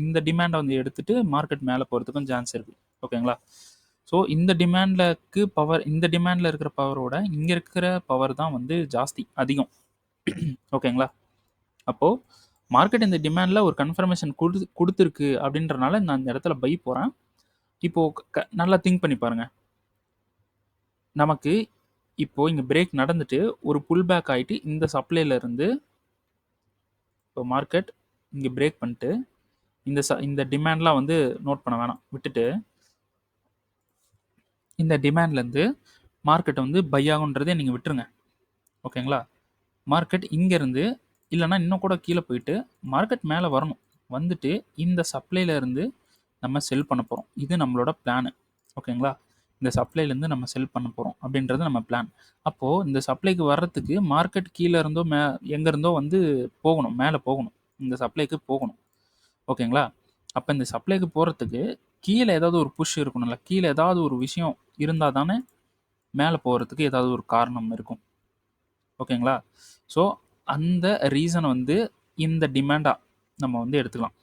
இந்த டிமாண்டை வந்து எடுத்துகிட்டு மார்க்கெட் மேலே போகிறதுக்கும் சான்ஸ் இருக்குது. ஓகேங்களா? ஸோ இந்த டிமாண்டில் இருக்கிற பவரோட இங்கே இருக்கிற பவர் தான் வந்து ஜாஸ்தி, அதிகம். ஓகேங்களா? அப்போது மார்க்கெட் இந்த டிமாண்டில் ஒரு கன்ஃபர்மேஷன் கொடுத்துருக்கு அப்படின்றனால நான் இந்த இடத்துல பை போகிறேன். இப்போது நல்லா திங்க் பண்ணி பாருங்கள். நமக்கு இப்போது இங்கே பிரேக் நடந்துட்டு ஒரு புல் பேக் ஆகிட்டு இந்த சப்ளைலேருந்து இப்போ மார்க்கெட் இங்கே பிரேக் பண்ணிட்டு இந்த டிமாண்ட்லாம் வந்து நோட் பண்ண வேணாம், விட்டுட்டு இந்த டிமாண்ட்லேருந்து மார்க்கெட்டை வந்து பை ஆகுன்றதே நீங்கள் விட்டுருங்க. ஓகேங்களா? மார்க்கெட் இங்கேருந்து இல்லைனா இன்னும் கூட கீழே போயிட்டு மார்க்கெட் மேலே வரணும். வந்துட்டு இந்த சப்ளைலேருந்து நம்ம செல் பண்ண போகிறோம். இது நம்மளோட பிளானு. ஓகேங்களா? இந்த சப்ளைலேருந்து நம்ம செல் பண்ண போகிறோம் அப்படின்றது நம்ம பிளான். அப்போது இந்த சப்ளைக்கு வர்றதுக்கு மார்க்கெட் கீழே இருந்தோ எங்கே இருந்தோ வந்து போகணும், மேலே போகணும், இந்த சப்ளைக்கு போகணும். ஓகேங்களா? அப்போ இந்த சப்ளைக்கு போகிறதுக்கு கீழே ஏதாவது ஒரு புஷ் இருக்கணும்ல, கீழே ஏதாவது ஒரு விஷயம் இருந்தால் தானே மேலே போகிறதுக்கு ஏதாவது ஒரு காரணம் இருக்கும். ஓகேங்களா? ஸோ அந்த ரீசனை வந்து இந்த டிமாண்டாக நம்ம வந்து எடுத்துக்கலாம்.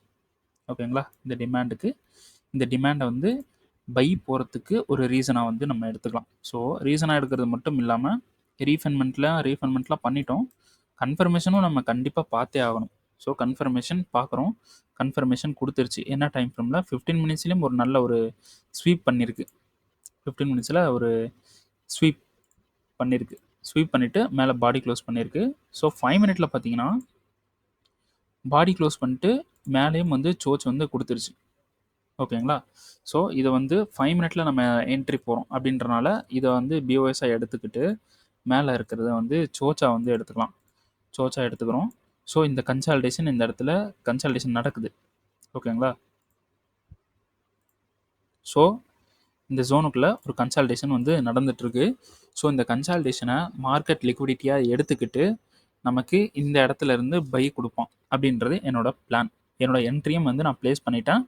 ஓகேங்களா? இந்த டிமாண்டை வந்து பை போகிறதுக்கு ஒரு ரீசனாக வந்து நம்ம எடுத்துக்கலாம். ஸோ ரீசனாக எடுக்கிறது மட்டும் இல்லாமல் ரீஃபண்ட்மெண்ட்லாம் பண்ணிட்டோம். கன்ஃபர்மேஷனும் நம்ம கண்டிப்பாக பார்த்தே ஆகணும். ஸோ கன்ஃபர்மேஷன் பார்க்குறோம். கன்ஃபர்மேஷன் கொடுத்துருச்சு. என்ன டைம் ஃப்ரேமில் 15 மினிட்ஸ்லேயும் ஒரு நல்ல ஒரு ஸ்வீப் பண்ணியிருக்கு. 15 மினிட்ஸில் ஒரு ஸ்வீப் பண்ணியிருக்கு. ஸ்வீப் பண்ணிவிட்டு மேலே பாடி க்ளோஸ் பண்ணியிருக்கு. ஸோ 5 மினிட்ல பார்த்தீங்கன்னா பாடி க்ளோஸ் பண்ணிட்டு மேலேயும் வந்து சோச் வந்து கொடுத்துருச்சு. ஓகேங்களா? ஸோ இதை வந்து 5 மினிட்ல நம்ம என்ட்ரி போகிறோம் அப்படின்றனால இதை வந்து பிஓஎஸ்ஸாக எடுத்துக்கிட்டு மேலே இருக்கிறத வந்து சோச்சா வந்து எடுத்துக்கலாம். சோச்சா எடுத்துக்கிறோம். ஸோ இந்த கன்சால்டேஷன் இந்த இடத்துல கன்சால்டேஷன் நடக்குது. ஓகேங்களா? ஸோ இந்த ஜோனுக்குள்ளே ஒரு கன்சால்டேஷன் வந்து நடந்துகிட்ருக்கு. ஸோ இந்த கன்சால்டேஷனை மார்க்கெட் லிக்விடிட்டியாக எடுத்துக்கிட்டு நமக்கு இந்த இடத்துல இருந்து பை கொடுப்பான் அப்படின்றது என்னோட பிளான். என்னோட என்ட்ரியும் வந்து நான் ப்ளேஸ் பண்ணிட்டேன்.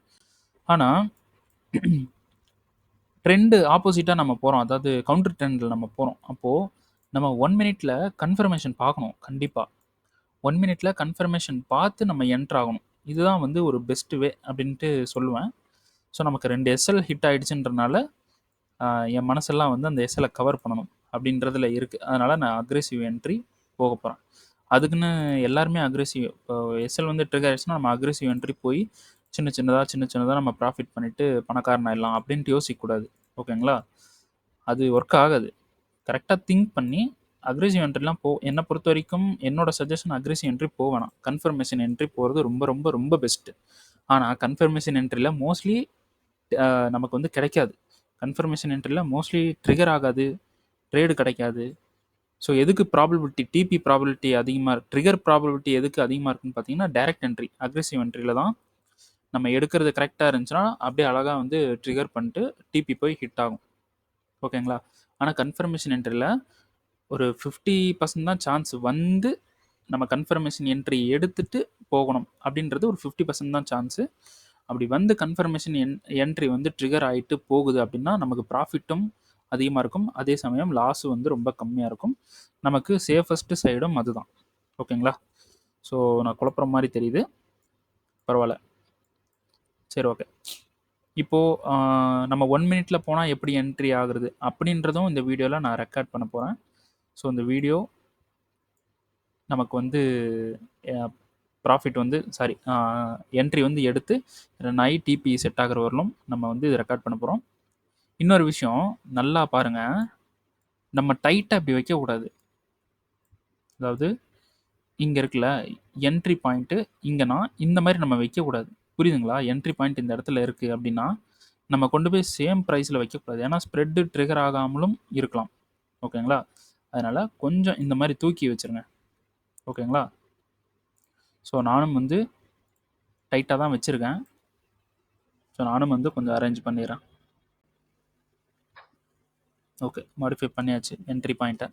ஆனால் ட்ரெண்டு ஆப்போசிட்டாக நம்ம போகிறோம். அதாவது கவுண்டர் ட்ரெண்டில் நம்ம போகிறோம். அப்போது நம்ம 1 மினிட்ல கன்ஃபர்மேஷன் பார்க்கணும். கண்டிப்பாக 1 மினிட்ல கன்ஃபர்மேஷன் பார்த்து நம்ம என்ட்ரு ஆகணும். இதுதான் வந்து ஒரு பெஸ்ட் வே அப்படின்ட்டு சொல்லுவேன். ஸோ நமக்கு 2 எஸ்எல் ஹிட் ஆகிடுச்சுன்றனால என் மனசெல்லாம் வந்து அந்த எஸ்எல்லை கவர் பண்ணணும் அப்படின்றதுல இருக்குது. அதனால் நான் அக்ரெசிவ் என்ட்ரி போக போகிறேன். அதுக்குன்னு எல்லாருமே அக்ரெசிவ் இப்போ எஸ்எல் வந்து ட்ரிகர் ஆகிடுச்சுன்னா நம்ம அக்ரெசிவ் என்ட்ரி போய் சின்ன சின்னதாக நம்ம ப்ராஃபிட் பண்ணிவிட்டு பணக்காரன் ஆகிடலாம் அப்படின்ட்டு யோசிக்கக்கூடாது. ஓகேங்களா? அது ஒர்க் ஆகாது. கரெக்டாக திங்க் பண்ணி அக்ரெசிவ் என்ட்ரிலாம் என்னை பொறுத்த வரைக்கும் என்னோட சஜஷன் அக்ரெசிவ் என்ட்ரி வேணாம். கன்ஃபர்மேஷன் என்ட்ரி போகிறது ரொம்ப ரொம்ப ரொம்ப பெஸ்ட்டு. ஆனால் கன்ஃபர்மேஷன் என்ட்ரியில் மோஸ்ட்லி நமக்கு வந்து கிடைக்காது. கன்ஃபர்மேஷன் என்ட்ரியில் மோஸ்ட்லி ட்ரிகர் ஆகாது, ட்ரேடு கிடைக்காது. ஸோ எதுக்கு ப்ராபபிலிட்டி டிபி ப்ராபபிலிட்டி அதிகமாக ட்ரிகர் ப்ராபபிலிட்டி எதுக்கு அதிகமாக இருக்குன்னு பார்த்தீங்கன்னா டைரக்ட் என்ட்ரி அக்ரெசிவ் என்ட்ரியில் தான் நம்ம எடுக்கிறது கரெக்டாக இருந்துச்சுன்னா அப்படியே அழகாக வந்து ட்ரிகர் பண்ணிட்டு டிபி போய் ஹிட் ஆகும். ஓகேங்களா? ஆனால் கன்ஃபர்மேஷன் என்ட்ரியில் ஒரு 50% தான் சான்ஸ் வந்து நம்ம கன்ஃபர்மேஷன் என்ட்ரி எடுத்துகிட்டு போகணும் அப்படின்றது ஒரு 50% தான் சான்ஸு. அப்படி வந்து கன்ஃபர்மேஷன் என்ட்ரி வந்து ட்ரிகர் ஆகிட்டு போகுது அப்படின்னா நமக்கு ப்ராஃபிட்டும் அதிகமாக இருக்கும். அதே சமயம் லாஸு வந்து ரொம்ப கம்மியாக இருக்கும். நமக்கு சேஃபஸ்ட்டு சைடும் அதுதான். ஓகேங்களா? ஸோ நான் குழப்புற மாதிரி தெரியுது. பரவாயில்ல. சரி, ஓகே. இப்போது நம்ம 1 மினிட்ல போனால் எப்படி என்ட்ரி ஆகுறது அப்படின்றதும் இந்த வீடியோவில் நான் ரெக்கார்ட் பண்ண போகிறேன். ஸோ இந்த வீடியோ நமக்கு வந்து ப்ராஃபிட் வந்து என்ட்ரி வந்து எடுத்து நைட் டிபி செட் ஆகிற வரலும் நம்ம வந்து இது ரெக்கார்ட் பண்ண போகிறோம். இன்னொரு விஷயம் நல்லா பாருங்கள், நம்ம டைட்டாக இப்படி வைக்கக்கூடாது. அதாவது இங்கே இருக்குல்ல என்ட்ரி பாயிண்ட்டு, இங்கேனா இந்த மாதிரி நம்ம வைக்கக்கூடாது. புரியுதுங்களா? என்ட்ரி பாயிண்ட் இந்த இடத்துல இருக்குது அப்படின்னா நம்ம கொண்டு போய் சேம் ப்ரைஸில் வைக்கக்கூடாது. ஏன்னா ஸ்ப்ரெட்டு ட்ரிகர் ஆகாமலும் இருக்கலாம். ஓகேங்களா? அதனால் கொஞ்சம் இந்த மாதிரி தூக்கி வச்சுருங்க. ஓகேங்களா? ஸோ நானும் வந்து டைட்டாக தான் வச்சுருக்கேன். ஸோ நானும் வந்து கொஞ்சம் அரேஞ்ச் பண்ணிடுறேன். ஓகே, மாடிஃபை பண்ணியாச்சு என்ட்ரி பாயிண்ட்டை.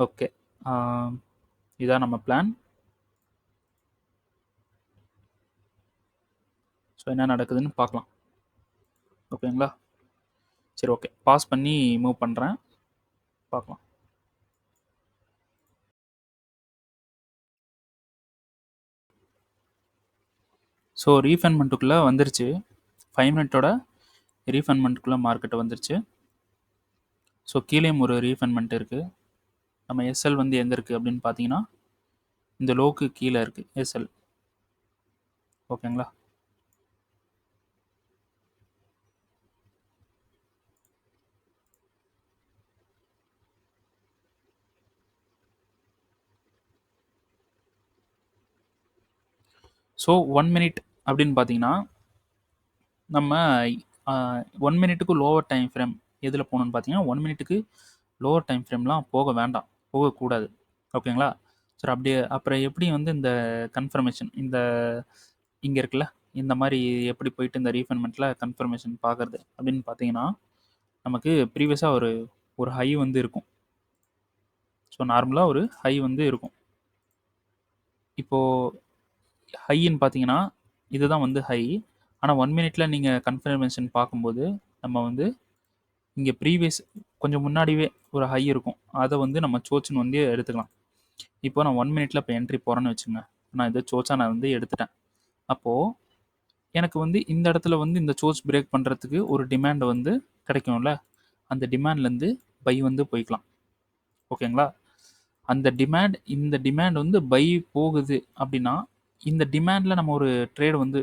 ஓகே, இதான் நம்ம பிளான். ஸோ என்ன நடக்குதுன்னு பார்க்கலாம். ஓகேங்களா? சரி, ஓகே, பாஸ் பண்ணி மூவ் பண்ணுறேன். பார்க்கலாம். ஸோ ரீஃபண்ட்மெண்ட்டுக்குள்ளே வந்துருச்சு. 5 மினிட்டோட ரீஃபண்ட்மெண்ட்டுக்குள்ளே மார்க்கெட்டை வந்துருச்சு. ஸோ கீழேயும் ஒரு ரீஃபண்ட்மெண்ட் இருக்குது. நம்ம எஸ்எல் வந்து எங்கே இருக்குது அப்படின்னு பார்த்தீங்கன்னா இந்த லோக்கு கீழே இருக்குது எஸ்எல். ஓகேங்களா? ஸோ 1 மினிட் அப்படின்னு பார்த்தீங்கன்னா நம்ம 1 மினிட்டுக்கு லோவர் டைம் ஃப்ரேம் எதில் போகணுன்னு பார்த்தீங்கன்னா 1 மினிட்டுக்கு லோவர் டைம் ஃப்ரேம்லாம் போக வேண்டாம், போகக்கூடாது. ஓகேங்களா? சரி, அப்படியே அப்புறம் எப்படி வந்து இந்த கன்ஃபர்மேஷன் இந்த இங்கே இருக்குல்ல, இந்த மாதிரி எப்படி போயிட்டு இந்த ரீஃபைன்மெண்ட்டில் கன்ஃபர்மேஷன் பார்க்குறது அப்படின்னு பார்த்தீங்கன்னா நமக்கு ப்ரீவியஸாக ஒரு ஒரு ஹை வந்து இருக்கும். ஸோ நார்மலாக ஒரு ஹை வந்து இருக்கும். இப்போது ஹைன்னு பார்த்தீங்கன்னா இதுதான் வந்து ஹை. ஆனால் 1 மினிட்ல நீங்கள் கன்ஃபர்மேஷன் பார்க்கும்போது நம்ம வந்து இங்கே ப்ரீவியஸ் கொஞ்சம் முன்னாடியே ஒரு ஹை இருக்கும், அதை வந்து நம்ம சோச்சுன்னு வந்து எடுத்துக்கலாம். இப்போ நான் 1 மினிட்ல இப்போ என்ட்ரி போகிறேன்னு வச்சுங்க, நான் இதை சோச்சா நான் வந்து எடுத்துட்டேன். அப்போது எனக்கு வந்து இந்த இடத்துல வந்து இந்த சோச் பிரேக் பண்ணுறதுக்கு ஒரு டிமாண்ட் வந்து கிடைக்கும்ல, அந்த டிமாண்ட்லேருந்து பை வந்து போய்க்கலாம். ஓகேங்களா? அந்த டிமாண்ட் இந்த டிமாண்ட் வந்து பை போகுது அப்படின்னா இந்த டிமாண்டில் நம்ம ஒரு ட்ரேடு வந்து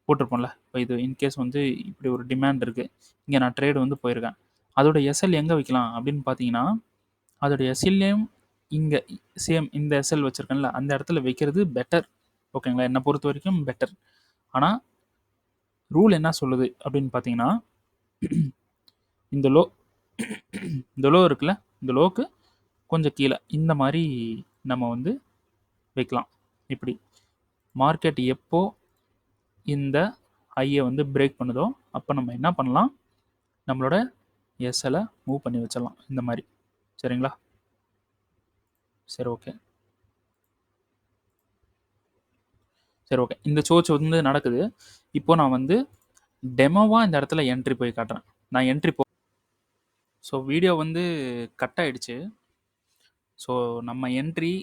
போட்டிருப்போம்ல. இப்போ இது இன்கேஸ் வந்து இப்படி ஒரு டிமாண்ட் இருக்குது, இங்கே நான் ட்ரேடு வந்து போயிருக்கேன், அதோட எஸ்எல் எங்கே வைக்கலாம் அப்படின்னு பார்த்தீங்கன்னா அதோட எஸ்எல்லையும் இங்கே சேம் இந்த எஸ்எல் வச்சுருக்கேன்ல அந்த இடத்துல வைக்கிறது பெட்டர். ஓகேங்களா? என்னை பொறுத்த வரைக்கும் பெட்டர். ஆனால் ரூல் என்ன சொல்லுது அப்படின்னு பார்த்தீங்கன்னா இந்த லோ இந்த லோ இருக்குல்ல, இந்த லோக்கு கொஞ்சம் கீழே இந்த மாதிரி நம்ம வந்து வைக்கலாம். இப்படி மார்க்கெட் எப்போ இந்த ஹையை வந்து பிரேக் பண்ணுதோ அப்போ நம்ம என்ன பண்ணலாம், நம்மளோட எஸ்எலை மூவ் பண்ணி வச்சிடலாம் இந்த மாதிரி. சரிங்களா? சரி, ஓகே. சரி, ஓகே. இந்த சோச் வந்து நடக்குது. இப்போ நான் வந்து டெமோவாக இந்த இடத்துல என்ட்ரி போய் காட்டுறேன். நான் என்ட்ரி ஸோ வீடியோ வந்து கட் ஆகிடுச்சு. ஸோ நம்ம என்ட்ரி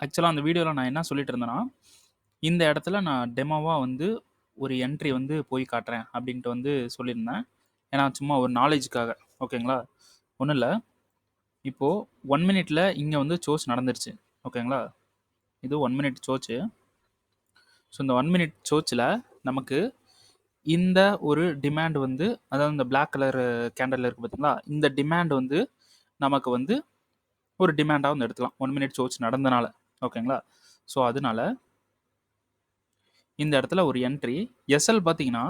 ஆக்சுவலாக அந்த வீடியோவில் நான் என்ன சொல்லிட்டு இருந்தேன்னா இந்த இடத்துல நான் டெமோவாக வந்து ஒரு என்ட்ரி வந்து போய் காட்டுறேன் அப்படின்ட்டு வந்து சொல்லியிருந்தேன். ஏன்னா சும்மா ஒரு நாலேஜுக்காக. ஓகேங்களா? ஒன்றும் இல்லை. இப்போது 1 மினிட்ல இங்கே வந்து சோச் நடந்துருச்சு. ஓகேங்களா? இது 1 மினிட் சோச்சு. ஸோ இந்த 1 மினிட் சோச்சில் நமக்கு இந்த ஒரு டிமாண்ட் வந்து, அதாவது இந்த பிளாக் கலர் கேண்டல் இருக்குது பார்த்தீங்களா, இந்த டிமாண்ட் வந்து நமக்கு வந்து ஒரு டிமாண்டாக வந்து எடுத்துக்கலாம் 1 மினிட் சோச் நடந்தனால. ஓகேங்களா? ஸோ அதனால இந்த இடத்துல ஒரு என்ட்ரி எஸ்எல் பார்த்தீங்கன்னா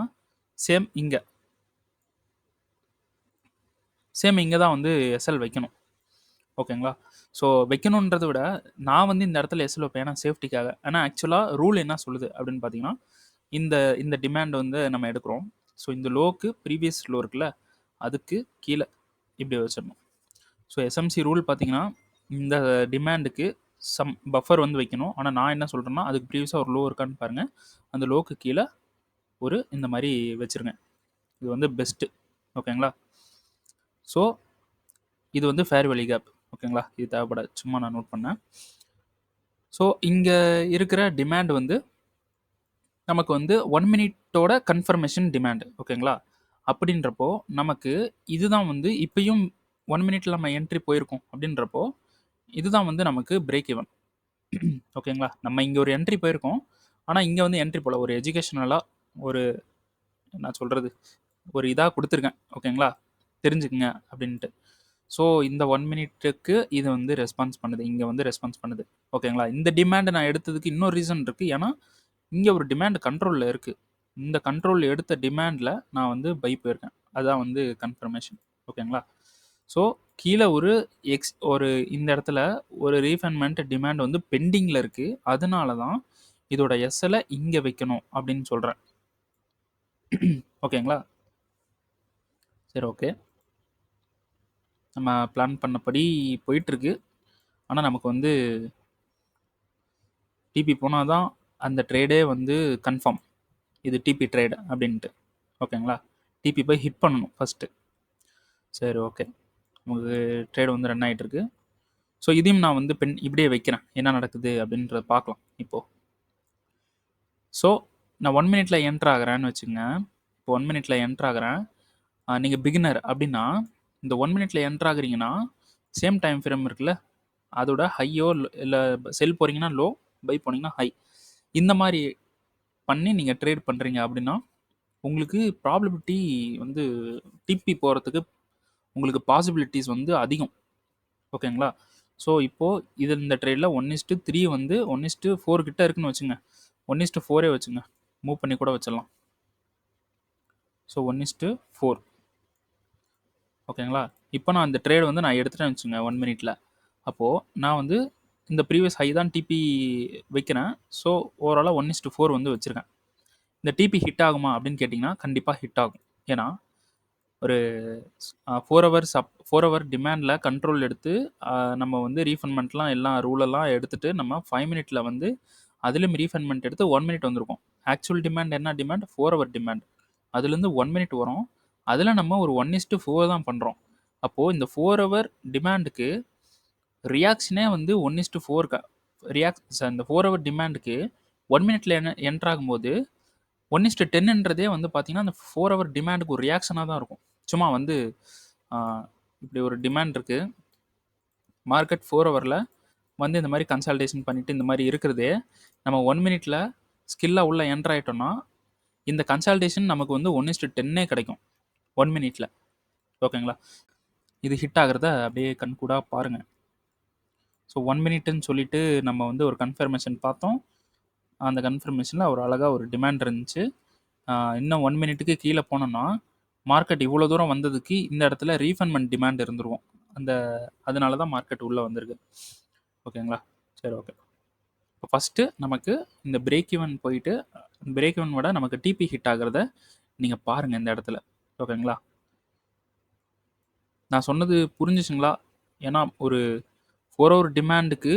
சேம் இங்கே தான் வந்து எஸ்எல் வைக்கணும். ஓகேங்களா? ஸோ வைக்கணுன்றதை விட நான் வந்து இந்த இடத்துல எஸ்எல் வைப்பேன், ஏன்னா சேஃப்டிக்காக. ஆனால் ஆக்சுவலாக ரூல் என்ன சொல்லுது அப்படின்னு பார்த்தீங்கன்னா இந்த இந்த டிமாண்ட் வந்து நம்ம எடுக்கிறோம். ஸோ இந்த லோக்கு ப்ரீவியஸ் லோ இருக்குல்ல அதுக்கு கீழே இப்படி வச்சிடணும். ஸோ எஸ்எம்சி ரூல் பார்த்தீங்கன்னா இந்த டிமாண்டுக்கு சம் பஃபர் வந்து வைக்கணும். ஆனால் நான் என்ன சொல்கிறேன்னா அதுக்கு ப்ரீவியஸாக ஒரு லோ இருக்கான்னு பாருங்கள், அந்த லோக்கு கீழே ஒரு இந்த மாதிரி வச்சுருங்க. இது வந்து பெஸ்ட்டு. ஓகேங்களா? ஸோ இது வந்து ஃபேர் வேல்யூ கேப். ஓகேங்களா? இது தேவைப்படாது, சும்மா நான் நோட் பண்ணேன். ஸோ இங்கே இருக்கிற டிமாண்ட் வந்து நமக்கு வந்து 1 மினிட்டோட கன்ஃபர்மேஷன் டிமாண்ட். ஓகேங்களா? அப்படின்றப்போ நமக்கு இதுதான் வந்து இப்பயும் 1 மினிட்ல நம்ம என்ட்ரி போயிருக்கோம் அப்படின்றப்போ இதுதான் வந்து நமக்கு பிரேக் ஈவன். ஓகேங்களா? நம்ம இங்கே ஒரு என்ட்ரி போயிருக்கோம், ஆனால் இங்கே வந்து என்ட்ரி போல ஒரு எஜுகேஷனலாக ஒரு நான் சொல்கிறது ஒரு இதாக கொடுத்துருக்கேன். ஓகேங்களா? தெரிஞ்சுக்குங்க அப்படின்ட்டு. ஸோ இந்த 1 மினிட்டுக்கு இது வந்து ரெஸ்பான்ஸ் பண்ணுது, இங்கே வந்து ரெஸ்பான்ஸ் பண்ணுது. ஓகேங்களா? இந்த டிமாண்டை நான் எடுத்ததுக்கு இன்னொரு ரீசன் இருக்குது. ஏன்னா இங்கே ஒரு டிமாண்ட் கண்ட்ரோலில் இருக்குது. இந்த கண்ட்ரோல் எடுத்த டிமாண்டில் நான் வந்து பை போயிருக்கேன். அதுதான் வந்து கன்ஃபர்மேஷன். ஓகேங்களா? ஸோ கீழே ஒரு இந்த இடத்துல ஒரு ரீஃபைன்மெண்ட் டிமாண்ட் வந்து பெண்டிங்கில் இருக்குது. அதனால தான் இதோட எஸ்எலை இங்கே வைக்கணும் அப்படின்னு சொல்கிறேன். ஓகேங்களா? சரி, ஓகே. நம்ம பிளான் பண்ணபடி போயிட்டுருக்கு. ஆனால் நமக்கு வந்து டிபி போனால் தான் அந்த ட்ரேடே வந்து கன்ஃபார்ம், இது டிபி ட்ரேடு அப்படின்ட்டு. ஓகேங்களா? டிபி போய் ஹிட் பண்ணணும் ஃபஸ்ட்டு. சரி, ஓகே. நமக்கு ட்ரேடு வந்து ரன் ஆகிட்டுருக்கு. ஸோ இதையும் நான் வந்து இப்படியே வைக்கிறேன், என்ன நடக்குது அப்படின்றத பார்க்கலாம் இப்போது. ஸோ நான் 1 மினிட்ல என்ட்ரு ஆகிறேன்னு வச்சுங்க. இப்போ 1 மினிட்ல என்ட்ரு ஆகிறேன். நீங்கள் பிகினர் அப்படின்னா இந்த 1 மினிட்ல என்ட்ரு ஆகுறீங்கன்னா சேம் டைம் ஃப்ரேம் இருக்குல்ல, அதோட ஹையோ இல்லை செல் போகிறீங்கன்னா லோ, பை போனீங்கன்னா ஹை, இந்த மாதிரி பண்ணி நீங்கள் ட்ரேட் பண்ணுறீங்க அப்படின்னா உங்களுக்கு ப்ராபபிலிட்டி வந்து டிபி போகிறதுக்கு உங்களுக்கு பாசிபிலிட்டிஸ் வந்து அதிகம். ஓகேங்களா? ஸோ இப்போது இந்த ட்ரேடில் 1:3 வந்து 1:4 கிட்ட இருக்குன்னு வச்சுங்க. 1:4 வச்சுங்க, மூவ் பண்ணி கூட வச்சிடலாம். ஸோ 1:4. ஓகேங்களா? இப்போ நான் இந்த ட்ரேட் வந்து நான் எடுத்துட்டேன்னு வச்சுங்க 1 மினிட்ல. அப்போது நான் வந்து இந்த ப்ரீவியஸ் ஹை தான் டிபி வைக்கிறேன். ஸோ ஓவராலாக 1:4 வந்து வச்சுருக்கேன். இந்த டிபி ஹிட் ஆகுமா அப்படின்னு கேட்டிங்கன்னா கண்டிப்பாக ஹிட் ஆகும். ஏன்னா ஒரு 4 ஹவர் டிமாண்டில் கண்ட்ரோல் எடுத்து நம்ம வந்து ரீஃபண்ட்மெண்ட்லாம் எல்லாம் ரூலெல்லாம் எடுத்துகிட்டு நம்ம 5 மினிட்ல வந்து அதுலேயும் ரீஃபண்ட்மெண்ட் எடுத்து 1 மினிட் வந்திருக்கும். ஆக்சுவல் டிமாண்ட் என்ன டிமாண்ட்? 4 hour demand. அதுலேருந்து 1 மினிட் வரும். அதில் நம்ம ஒரு 1:4 தான் பண்ணுறோம். அப்போது இந்த 4 ஹவர் டிமாண்டுக்கு ரியாக்ஷனே வந்து 1:4 இந்த 4 ஹவர் டிமாண்டுக்கு 1 மினிட்ல என்ட்ரு ஆகும்போது 1:10ன்றதே வந்து பார்த்தீங்கன்னா அந்த 4 ஹவர் டிமாண்டுக்கு ஒரு ரியாக்ஷனாக தான் இருக்கும். சும்மா வந்து இப்படி ஒரு டிமாண்ட் இருக்குது, மார்க்கெட் 4 ஹவரில் வந்து இந்த மாதிரி கன்சல்டேஷன் பண்ணிவிட்டு இந்த மாதிரி இருக்கிறதே நம்ம 1 மினிட்ல ஸ்கில்லாக உள்ள என்ட்ரு ஆகிட்டோம்னா இந்த கன்சல்டேஷன் நமக்கு வந்து 1:10 கிடைக்கும் 1 மினிட்ல. ஓகேங்களா? இது ஹிட் ஆகிறத அப்படியே கண்கூடாக பாருங்கள். ஸோ 1 மினிட்னு சொல்லிட்டு நம்ம வந்து ஒரு கன்ஃபர்மேஷன் பார்த்தோம். அந்த கன்ஃபர்மேஷனில் ஒரு அழகாக ஒரு டிமாண்ட் இருந்துச்சு. இன்னும் 1 மினிட்டுக்கு கீழே போனோம்னா மார்க்கெட் இவ்வளோ தூரம் வந்ததுக்கு இந்த இடத்துல ரீஃபண்ட்மெண்ட் டிமாண்ட் இருந்துருவோம். அதனால தான் மார்க்கெட் உள்ளே வந்திருக்கு. ஓகேங்களா? சரி, ஓகே. இப்போ ஃபஸ்ட்டு நமக்கு இந்த பிரேக் ஈவன் போயிட்டு பிரேக் ஈவன் விட நமக்கு டிபி ஹிட் ஆகிறத நீங்கள் பாருங்கள் இந்த இடத்துல. ஓகேங்களா? நான் சொன்னது புரிஞ்சிச்சுங்களா? ஏன்னா ஒரு 4 ஹவர் டிமாண்டுக்கு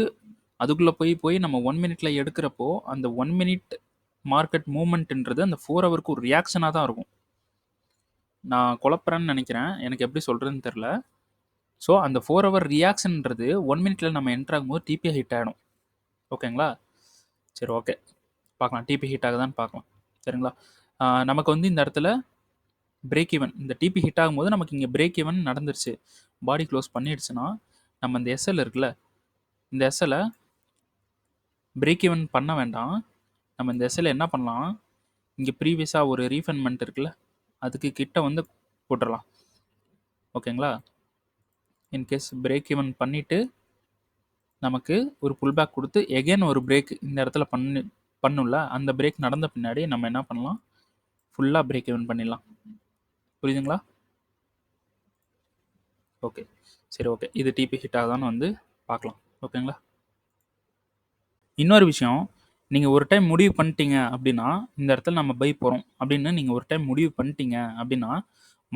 அதுக்குள்ளே போய் நம்ம 1 மினிட்ல எடுக்கிறப்போ அந்த 1 மினிட் மார்க்கெட் மூவ்மெண்ட்ன்றது அந்த 4 ஹவருக்கு ஒரு ரியாக்ஷனாக தான் இருக்கும். நான் குழப்பறேன்னு நினைக்கிறேன், எனக்கு எப்படி சொல்கிறதுன்னு தெரில. ஸோ அந்த 4 ஹவர் ரியாக்ஷன்ன்றது 1 மினிட்ல நம்ம என்ட்ரு ஆகும்போது டிபி ஹிட் ஆகிடும். ஓகேங்களா? சரி, ஓகே. பார்க்கலாம் டிபி ஹிட் ஆகுதான்னு பார்க்கலாம். சரிங்களா? நமக்கு வந்து இந்த இடத்துல பிரேக் ஈவன் இந்த டிபி ஹிட் ஆகும்போது நமக்கு இங்கே பிரேக் ஈவன் நடந்துருச்சு, பாடி க்ளோஸ் பண்ணிடுச்சுன்னா நம்ம இந்த எஸ்எல் இருக்குல்ல, இந்த எஸ்எல்லை பிரேக் ஈவன் பண்ண வேண்டாம். நம்ம இந்த எஸ்எல்லை என்ன பண்ணலாம், இங்கே ப்ரீவியஸாக ஒரு ரீஃபண்ட்மெண்ட் இருக்குல்ல, அதுக்கு கிட்ட வந்து போட்டுடலாம். ஓகேங்களா? இன்கேஸ் பிரேக் ஈவன் பண்ணிவிட்டு நமக்கு ஒரு புல் பேக் கொடுத்து எகெயின் ஒரு பிரேக் இந்த இடத்துல பண்ணும்ல, அந்த பிரேக் நடந்த பின்னாடி நம்ம என்ன பண்ணலாம், ஃபுல்லாக பிரேக் ஈவன் பண்ணிடலாம். புரியுதுங்களா? ஓகே, சரி, ஓகே. இது டிபி ஹிட் ஆகுதான்னு வந்து பார்க்கலாம். ஓகேங்களா? இன்னொரு விஷயம், நீங்கள் ஒரு டைம் முடிவு பண்ணிட்டீங்க அப்படின்னா இந்த இடத்துல நம்ம பை போகிறோம் அப்படின்னு நீங்கள் ஒரு டைம் முடிவு பண்ணிட்டீங்க அப்படின்னா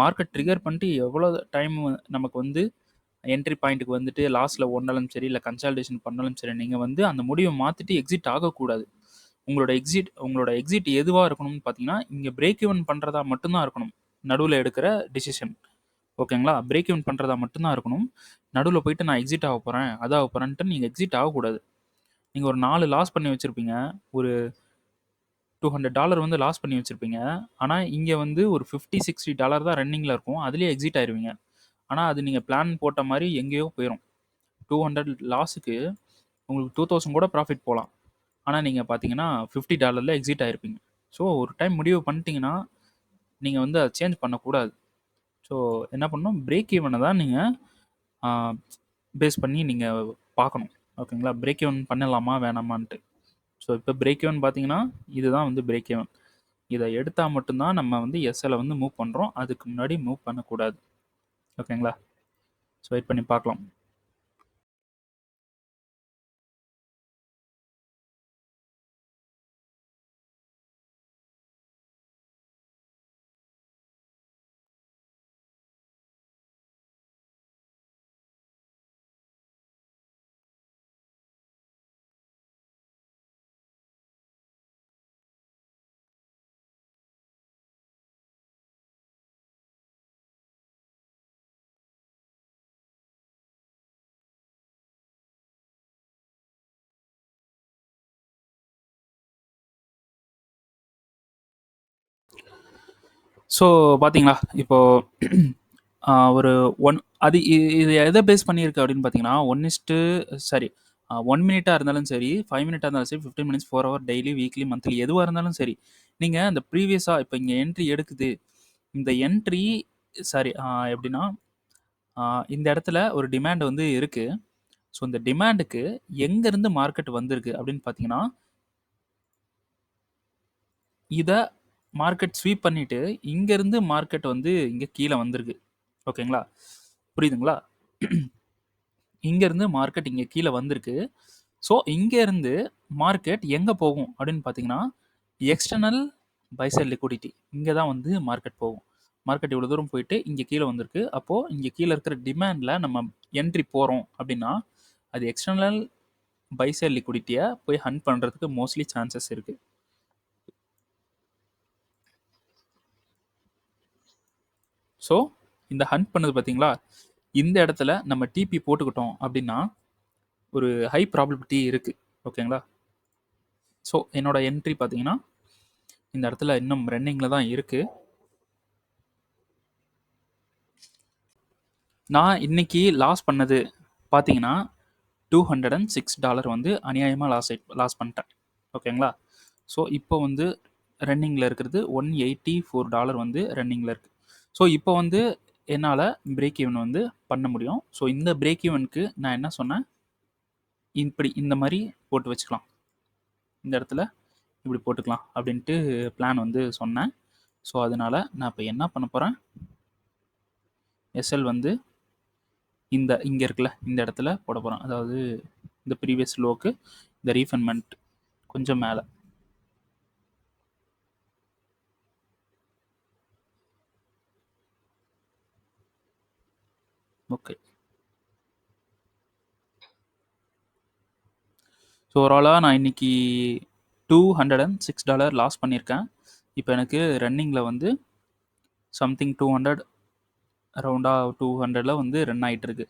மார்க்கெட் ட்ரிகர் பண்ணிட்டு எவ்வளோ டைம் நமக்கு வந்து என்ட்ரி பாயிண்ட்டுக்கு வந்துட்டு லாஸில் ஒன்றாலும் சரி இல்லை கன்சல்டேஷன் பண்ணாலும் சரி நீங்கள் வந்து அந்த முடிவை மாற்றிட்டு எக்ஸிட் ஆகக்கூடாது. உங்களோட எக்ஸிட் எதுவாக இருக்கணும்னு பார்த்தீங்கன்னா இங்கே பிரேக் ஈவன் பண்ணுறதா மட்டும்தான் இருக்கணும். நடுவில் எடுக்கிற டிசிஷன். ஓகேங்களா? பிரேக் ஈவன் பண்ணுறதா மட்டும்தான் இருக்கணும். நடுவில் போயிட்டு நான் எக்ஸிட் ஆக போகிறேன் அதாக போகிறேன்ட்டு நீங்கள் எக்ஸிட் ஆகக்கூடாது. நீங்கள் ஒரு 4 லாஸ் பண்ணி வச்சுருப்பீங்க, ஒரு $200 வந்து லாஸ் பண்ணி வச்சுருப்பீங்க. ஆனால் இங்கே வந்து ஒரு $50-60 தான் ரன்னிங்கில் இருக்கும், அதுலேயே எக்ஸிட் ஆயிடுவீங்க. ஆனால் அது நீங்கள் பிளான் போட்ட மாதிரி எங்கேயோ போயிடும். 200 லாஸுக்கு உங்களுக்கு 2000 கூட ப்ராஃபிட் போகலாம். ஆனால் நீங்கள் பார்த்தீங்கன்னா $50 எக்ஸிட் ஆகிருப்பீங்க. ஸோ ஒரு டைம் முடிவு பண்ணிட்டீங்கன்னா நீங்கள் வந்து அதை சேஞ்ச் பண்ணக்கூடாது. ஸோ என்ன பண்ணணும், பிரேக் ஈவனை தான் நீங்கள் பேஸ் பண்ணி நீங்கள் பார்க்கணும். ஓகேங்களா? பிரேக் ஈவன் பண்ணலாமா வேணாமான்ட்டு. ஸோ இப்போ பிரேக் ஈவன் பார்த்தீங்கன்னா இதுதான் வந்து பிரேக் ஈவன். இதை எடுத்தால் மட்டும்தான் நம்ம வந்து எஸ்எல்லை வந்து மூவ் பண்ணுறோம், அதுக்கு முன்னாடி மூவ் பண்ணக்கூடாது. ஓகேங்களா? ஸோ வெயிட் பண்ணி பார்க்கலாம். ஸோ பார்த்தீங்களா இப்போது ஒரு அது இது எதை பேஸ் பண்ணியிருக்கு அப்படின்னு பார்த்தீங்கன்னா, 1 மினிட்டா இருந்தாலும் சரி, 5 மினிட்டா இருந்தாலும் சரி, 15 minutes, 4 hour, daily, weekly, monthly எதுவா இருந்தாலும் சரி. நீங்க அந்த ப்ரீவியஸா இப்ப இங்க என்ட்ரி எடுக்குது. இந்த என்ட்ரி சாரி எப்படின்னா, அ இந்த இடத்துல ஒரு டிமாண்ட் வந்து இருக்கு. ஸோ இந்த டிமாண்டுக்கு எங்கேருந்து மார்க்கெட் வந்திருக்கு அப்படின்னு பார்த்தீங்கன்னா, இத மார்க்கெட் ஸ்வீப் பண்ணிட்டு, இங்கேருந்து மார்க்கெட் வந்து இங்க கீழ வந்திருக்கு. ஓகேங்களா? புரியுதுங்களா? இங்கேருந்து மார்க்கெட் இங்க கீழ வந்திருக்கு. ஸோ இங்கேருந்து மார்க்கெட் எங்க போகும் அப்படின்னு பார்த்தீங்கன்னா, எக்ஸ்டர்னல் பை சைட் லிக்விடிட்டி இங்க தான் வந்து மார்க்கெட் போகும். மார்க்கெட் இவ்வளோ தூரம் போயிட்டு இங்க கீழ வந்திருக்கு. அப்போ இங்க கீழ இருக்கிற டிமாண்ட்ல நம்ம என்ட்ரி போறோம் அப்படின்னா, அது எக்ஸ்டர்னல் பை சைட் லிக்விடிட்டிய போய் ஹண்ட் பண்றதுக்கு மோஸ்ட்லி சான்சஸ் இருக்கு. ஸோ இந்த ஹண்ட் பண்ணது பார்த்தீங்களா? இந்த இடத்துல நம்ம டிபி போட்டுக்கிட்டோம் அப்படின்னா, ஒரு ஹை ப்ராபபிலிட்டி இருக்கு. ஓகேங்களா? ஸோ என்னோட என்ட்ரி பார்த்தீங்கன்னா, இந்த இடத்துல இன்னும் ரன்னிங்ல தான் இருக்கு. நான் இன்னைக்கு லாஸ் பண்ணது பார்த்தீங்கன்னா, $206 வந்து அநியாயமா லாஸ் பண்ணிட்டேன். ஓகேங்களா? ஸோ இப்போ வந்து ரன்னிங்ல இருக்கிறது $184 வந்து ரன்னிங்ல இருக்கு. ஸோ இப்போ வந்து என்னால பிரேக் ஈவன் வந்து பண்ண முடியும். ஸோ இந்த பிரேக் ஈவனுக்கு நான் என்ன சொன்னேன், இப்படி இந்த மாரி போட்டு வச்சுக்கலாம். இந்த இடத்துல இப்படி போட்டுக்கலாம் அப்படின்ட்டு பிளான் வந்து சொன்னேன். ஸோ அதனால நான் இப்போ என்ன பண்ண போறேன், எஸ்எல் வந்து இங்க இருக்குல்ல, இந்த இடத்துல போட போறேன். அதாவது இந்த ப்ரீவியஸ் லோக்கு இந்த ரீஃபண்ட்மெண்ட் கொஞ்சம் மேல. ஓகே. ஸோ ஓவராலா நான் இன்னைக்கு $206 லாஸ் பண்ணியிருக்கேன். இப்போ எனக்கு ரன்னிங்ல வந்து சம்திங் 200 அரவுண்டா 200ல வந்து ரன் ஆயிட்டு இருக்கு.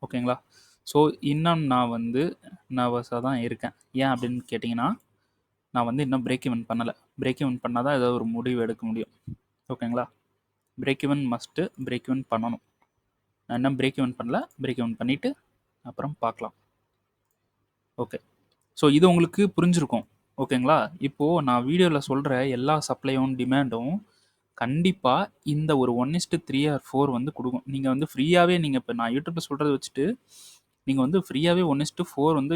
ஓகேங்களா? ஸோ இன்னும் நான் வந்து நர்வஸாக தான் இருக்கேன். ஏன் அப்படின்னு கேட்டிங்கன்னா, நான் வந்து இன்னும் பிரேக் ஈவன் பண்ணல. பிரேக் ஈவன் பண்ணா தான் ஏதாவது ஒரு முடிவு எடுக்க முடியும். ஓகேங்களா? Break even must. Break even பண்ணணும். நான் இன்னும் பிரேக் ஈவன் பண்ணல. பிரேக் ஈவன் பண்ணிட்டு அப்புறம் பார்க்கலாம். ஓகே. ஸோ இது உங்களுக்கு புரிஞ்சிருக்கும். ஓகேங்களா? இப்போ நான் வீடியோல சொல்ற எல்லா சப்ளையும், டிமாண்டும் கண்டிப்பா இந்த ஒரு 1:3 ஆர் 4 வந்து குடுக்கும். நீங்க வந்து ஃப்ரீயாவே நீங்க இப்ப நான் YouTubeல சொல்றத வச்சுட்டு, நீங்க வந்து ஃப்ரீயாவே 1:4 வந்து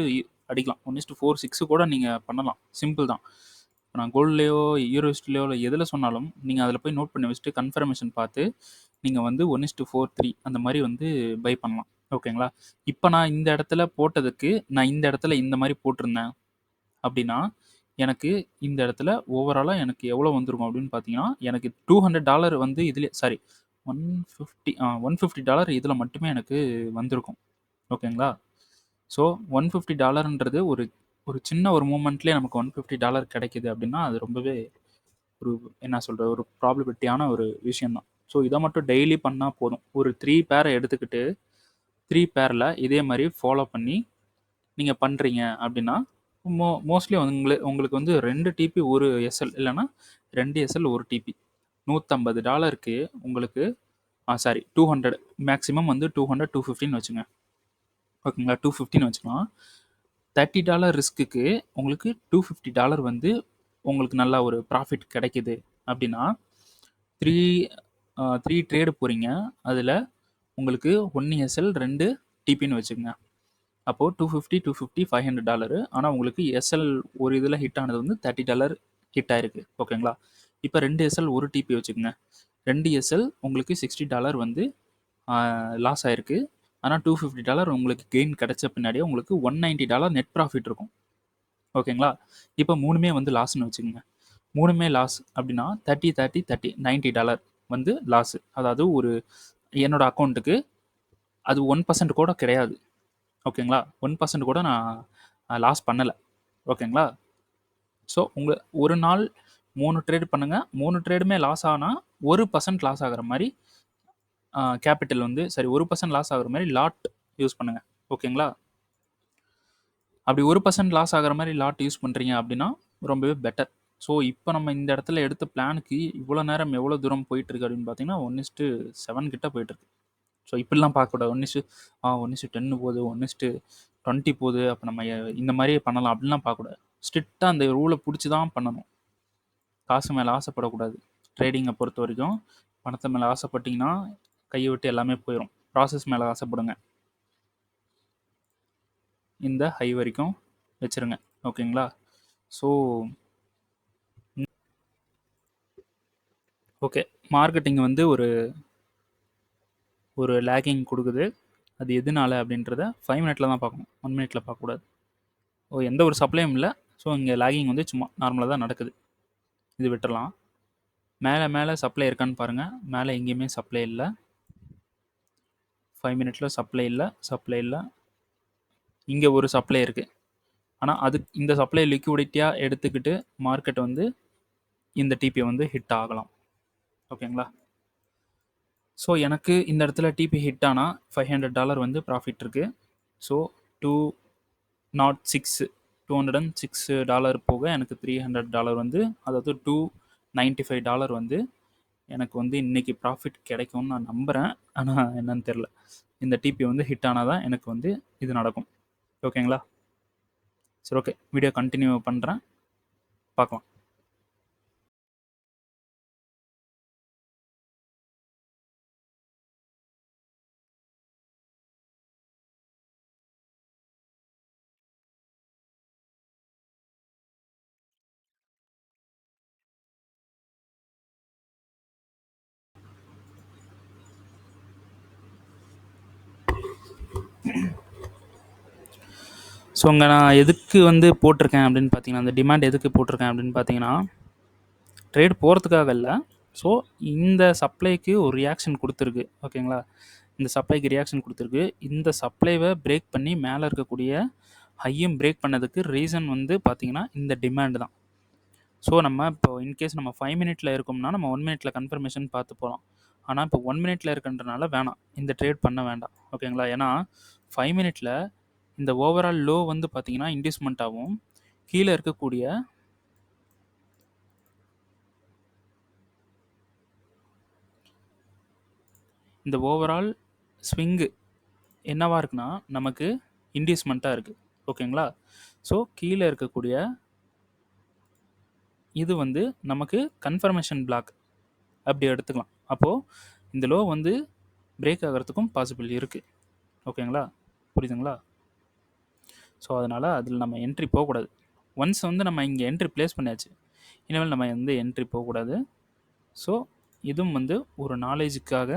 அடிக்கலாம். 1:4, 6 கூட நீங்க பண்ணலாம். சிம்பிள் தான். இப்ப நான் கோல்ட்லயோ, யூரோஸ்லயோ இல்ல எதுல சொன்னாலும், நீங்க அதுல போய் நோட் பண்ணி வச்சுட்டு கன்ஃபர்மேஷன் பார்த்து, நீங்க வந்து 1:4, 3 அந்த மாரி வந்து பை பண்ணலாம். ஓகேங்களா? இப்ப நான் இந்த இடத்துல போட்டதுக்கு, நான் இந்த இடத்துல இந்த மாரி போட்டிருந்தேன் அப்படின்னா, எனக்கு இந்த இடத்துல ஓவராலா எனக்கு எவ்வளோ வந்திருக்கும் அப்படின்னு பார்த்தீங்கன்னா, எனக்கு $200 வந்து இதுலயே சாரி 150 $150 இதுல மட்டுமே எனக்கு வந்திருக்கும். ஓகேங்களா? ஸோ $150ன்றது ஒரு ஒரு சின்ன ஒரு மூவ்மெண்ட்லயே நமக்கு $150 கிடைக்குது அப்படின்னா, அது ரொம்பவே ஒரு என்ன சொல்றது, ஒரு ப்ராபபிலிட்டியான ஒரு விஷயம் தான். ஸோ இத மட்டும் டெய்லி பண்ணா போதும். ஒரு 3 பேர எடுத்துக்கிட்டு, 3 பேர்ல இதே மாரி ஃபாலோ பண்ணி நீங்க பண்றீங்க அப்படின்னா, மோஸ்ட்லி உங்களுக்கு வந்து 2 டிபி 1 எஸ்எல் இல்லன்னா 2 எஸ்எல் 1 டிபி. $150க்கு உங்களுக்கு சாரி 200 மேக்ஸிமம் வந்து 200, 250ன்னு வச்சுங்க. ஓகேங்களா? 250ன்னு வச்சுக்கலாம். $30 ரிஸ்க்குக்கு உங்களுக்கு $250 வந்து உங்களுக்கு நல்ல ஒரு ப்ராஃபிட் கிடைக்குது அப்படின்னா, 3 3 ட்ரேடு போறீங்க. அதுல உங்களுக்கு 1 எஸ்எல் 2 டிபின்னு வச்சுக்கங்க. அப்போ 250, 250, $500. ஆனா உங்களுக்கு எஸ்எல் ஒரு இதுல ஹிட் ஆனது வந்து $30 ஹிட் ஆயிருக்கு. ஓகேங்களா? இப்ப 2 எஸ்எல் 1 டிபி வச்சுக்கங்க. 2 எஸ்எல் உங்களுக்கு $60 வந்து லாஸ் ஆயிருக்கு. ஆனா $250 உங்களுக்கு கெயின் கிடைச்ச பின்னாடியே உங்களுக்கு $190 நெட் ப்ராஃபிட் இருக்கும். ஓகேங்களா? இப்ப 3மே வந்து லாஸ்ன்னு வச்சுக்கங்க. 3மே லாஸ் அப்படின்னா 30, 30, 30 $90 வந்து லாஸ். அதாவது ஒரு என்னோட அக்கவுண்ட்டுக்கு அது 1% கூட கிடையாது. ஓகேங்களா? 1% கூட நான் லாஸ் பண்ணல. ஓகேங்களா? ஸோ ஒரு நாள் 3 ட்ரேட் பண்ணுங்க. 3 ட்ரேடுமே லாஸ் ஆனா 1% லாஸ் ஆகுற மாரி கேப்பிட்டல் வந்து சரி 1% லாஸ் ஆகுற மாரி லாட் யூஸ் பண்ணுங்க. ஓகேங்களா? அப்படி 1% லாஸ் ஆகுற மாரி லாட் யூஸ் பண்றீங்க அப்படின்னா ரொம்பவே பெட்டர். ஸோ இப்போ நம்ம இந்த இடத்துல எடுத்த பிளானுக்கு இவ்வளோ நேரம் எவ்வளோ தூரம் போயிட்டு இருக்கு அப்படின்னு பார்த்தீங்கன்னா 1:7 கிட்ட போயிட்டு இருக்கு. ஸோ இப்படிலாம் பார்க்கக்கூடாது. 1:10 போகுது, 1:20 போகுது, அப்போ நம்ம இந்த மாதிரியே பண்ணலாம் அப்படிலாம் பார்க்கக்கூடாது. ஸ்ட்ரிக்டாக அந்த ரூலை பிடிச்சி தான் பண்ணணும். காசு மேலே ஆசைப்படக்கூடாது. ட்ரேடிங்கை பொறுத்த வரைக்கும் பணத்தை மேலே ஆசைப்பட்டிங்கன்னா கையை விட்டு எல்லாமே போயிடும். ப்ராசஸ் மேலே ஆசைப்படுங்க. இந்த ஹை வரைக்கும் வச்சுருங்க. ஓகேங்களா? ஸோ ஓகே, மார்க்கெட்டிங் வந்து ஒரு லேகிங் கொடுக்குது. அது எதுனால அப்படின்றத 5 மினிட்ல தான் பார்க்கணும், 1 மினிட்ல பார்க்கக்கூடாது. எந்த ஒரு சப்ளையும் இல்லை. ஸோ இங்கே லேகிங் வந்து சும்மா நார்மலாக தான் நடக்குது. இது விட்டுறலாம். மேலே சப்ளை இருக்கான்னு பாருங்கள். மேலே எங்கேயுமே சப்ளை இல்லை. 5 மினிட்ல சப்ளை இல்லை. இங்கே ஒரு சப்ளை இருக்குது. ஆனால் இந்த சப்ளை லிக்விடிட்டியாக எடுத்துக்கிட்டு மார்க்கெட் வந்து இந்த டிபி வந்து ஹிட் ஆகலாம். ஓகேங்களா? ஸோ எனக்கு இந்த இடத்துல டிபி ஹிட் ஆனால் $500 வந்து ப்ராஃபிட் இருக்குது. ஸோ $206 போக எனக்கு $300 வந்து, அதாவது $295 வந்து எனக்கு வந்து இன்றைக்கி ப்ராஃபிட் கிடைக்கும்னு நான் நம்புகிறேன். ஆனால் என்னன்னு தெரில. இந்த டிபி வந்து ஹிட் ஆனால் தான் எனக்கு வந்து இது நடக்கும். ஓகேங்களா? சரி, ஓகே, வீடியோ கண்டினியூ பண்ணுறேன், பார்க்கலாம். ஸோ அங்கே நான் எதுக்கு வந்து போட்டிருக்கேன் அப்படின்னு பார்த்தீங்கன்னா, அந்த டிமாண்ட் எதுக்கு போட்டிருக்கேன் அப்படின்னு பார்த்தீங்கன்னா, ட்ரேட் போகிறதுக்காக இல்லை. ஸோ இந்த சப்ளைக்கு ஒரு ரியாக்ஷன் கொடுத்துருக்கு. ஓகேங்களா? இந்த சப்ளைக்கு ரியாக்ஷன் கொடுத்துருக்கு. இந்த சப்ளைவை பிரேக் பண்ணி மேலே இருக்கக்கூடிய ஹையும் பிரேக் பண்ணதுக்கு ரீசன் வந்து பார்த்திங்கன்னா இந்த டிமாண்டு தான். ஸோ நம்ம இப்போ இன்கேஸ் நம்ம 5 மினிட்ல இருக்கோம்னா நம்ம 1 மினிட்ல கன்ஃபர்மேஷன் பார்த்து போகலாம். ஆனால் இப்போ 1 மினிட்ல இருக்குன்றனால வேணாம், இந்த ட்ரேட் பண்ண வேண்டாம். ஓகேங்களா? ஏன்னா 5 மினிட்ல இந்த ஓவரால் லோ வந்து பார்த்திங்கன்னா இன்டியூஸ்மெண்ட் ஆகும். கீழே இருக்கக்கூடிய இந்த ஓவரால் ஸ்விங்கு என்னவா இருக்குன்னா நமக்கு இன்டியூஸ்மெண்ட்டாக இருக்குது. ஓகேங்களா? ஸோ கீழே இருக்கக்கூடிய இது வந்து நமக்கு கன்ஃபர்மேஷன் பிளாக் அப்படி எடுத்துக்கலாம். அப்போது இந்த லோ வந்து பிரேக் ஆகிறதுக்கும் பாசிபிள் இருக்குது. ஓகேங்களா? புரியுதுங்களா? ஸோ அதனால் அதில் நம்ம என்ட்ரி போகக்கூடாது. ஒன்ஸ் வந்து நம்ம இங்கே என்ட்ரி ப்ளேஸ் பண்ணியாச்சு, இனிமேல் நம்ம வந்து என்ட்ரி போகக்கூடாது. ஸோ இதுவும் வந்து ஒரு நாலேஜுக்காக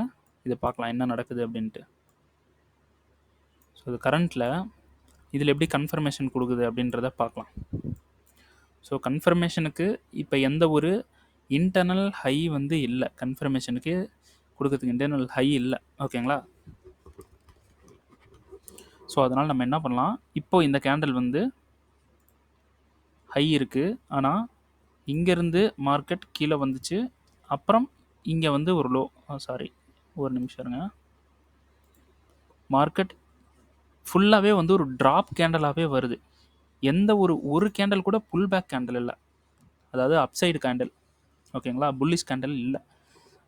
இதை பார்க்கலாம் என்ன நடக்குது அப்படின்ட்டு. ஸோ இது கரண்ட்டில் இதில் எப்படி கன்ஃபர்மேஷன் கொடுக்குது அப்படின்றத பார்க்கலாம். ஸோ கன்ஃபர்மேஷனுக்கு இப்போ எந்த ஒரு இன்டர்னல் ஹை வந்து இல்லை. கன்ஃபர்மேஷனுக்கு கொடுக்குறதுக்கு இன்டர்னல் ஹை இல்லை. ஓகேங்களா? ஸோ அதனால் நம்ம என்ன பண்ணலாம், இப்போது இந்த கேண்டில் வந்து ஹை இருக்குது, ஆனால் இங்கேருந்து மார்க்கெட் கீழே வந்துச்சு, அப்புறம் இங்கே வந்து ஒரு லோ, சாரி ஒரு நிமிஷம் இருங்க, மார்க்கெட் ஃபுல்லாகவே வந்து ஒரு ட்ராப் கேண்டலாகவே வருது. எந்த ஒரு கேண்டல் கூட புல் பேக் கேண்டல் இல்லை, அதாவது அப்சைடு கேண்டல். ஓகேங்களா? புல்லிஷ் கேண்டல் இல்லை.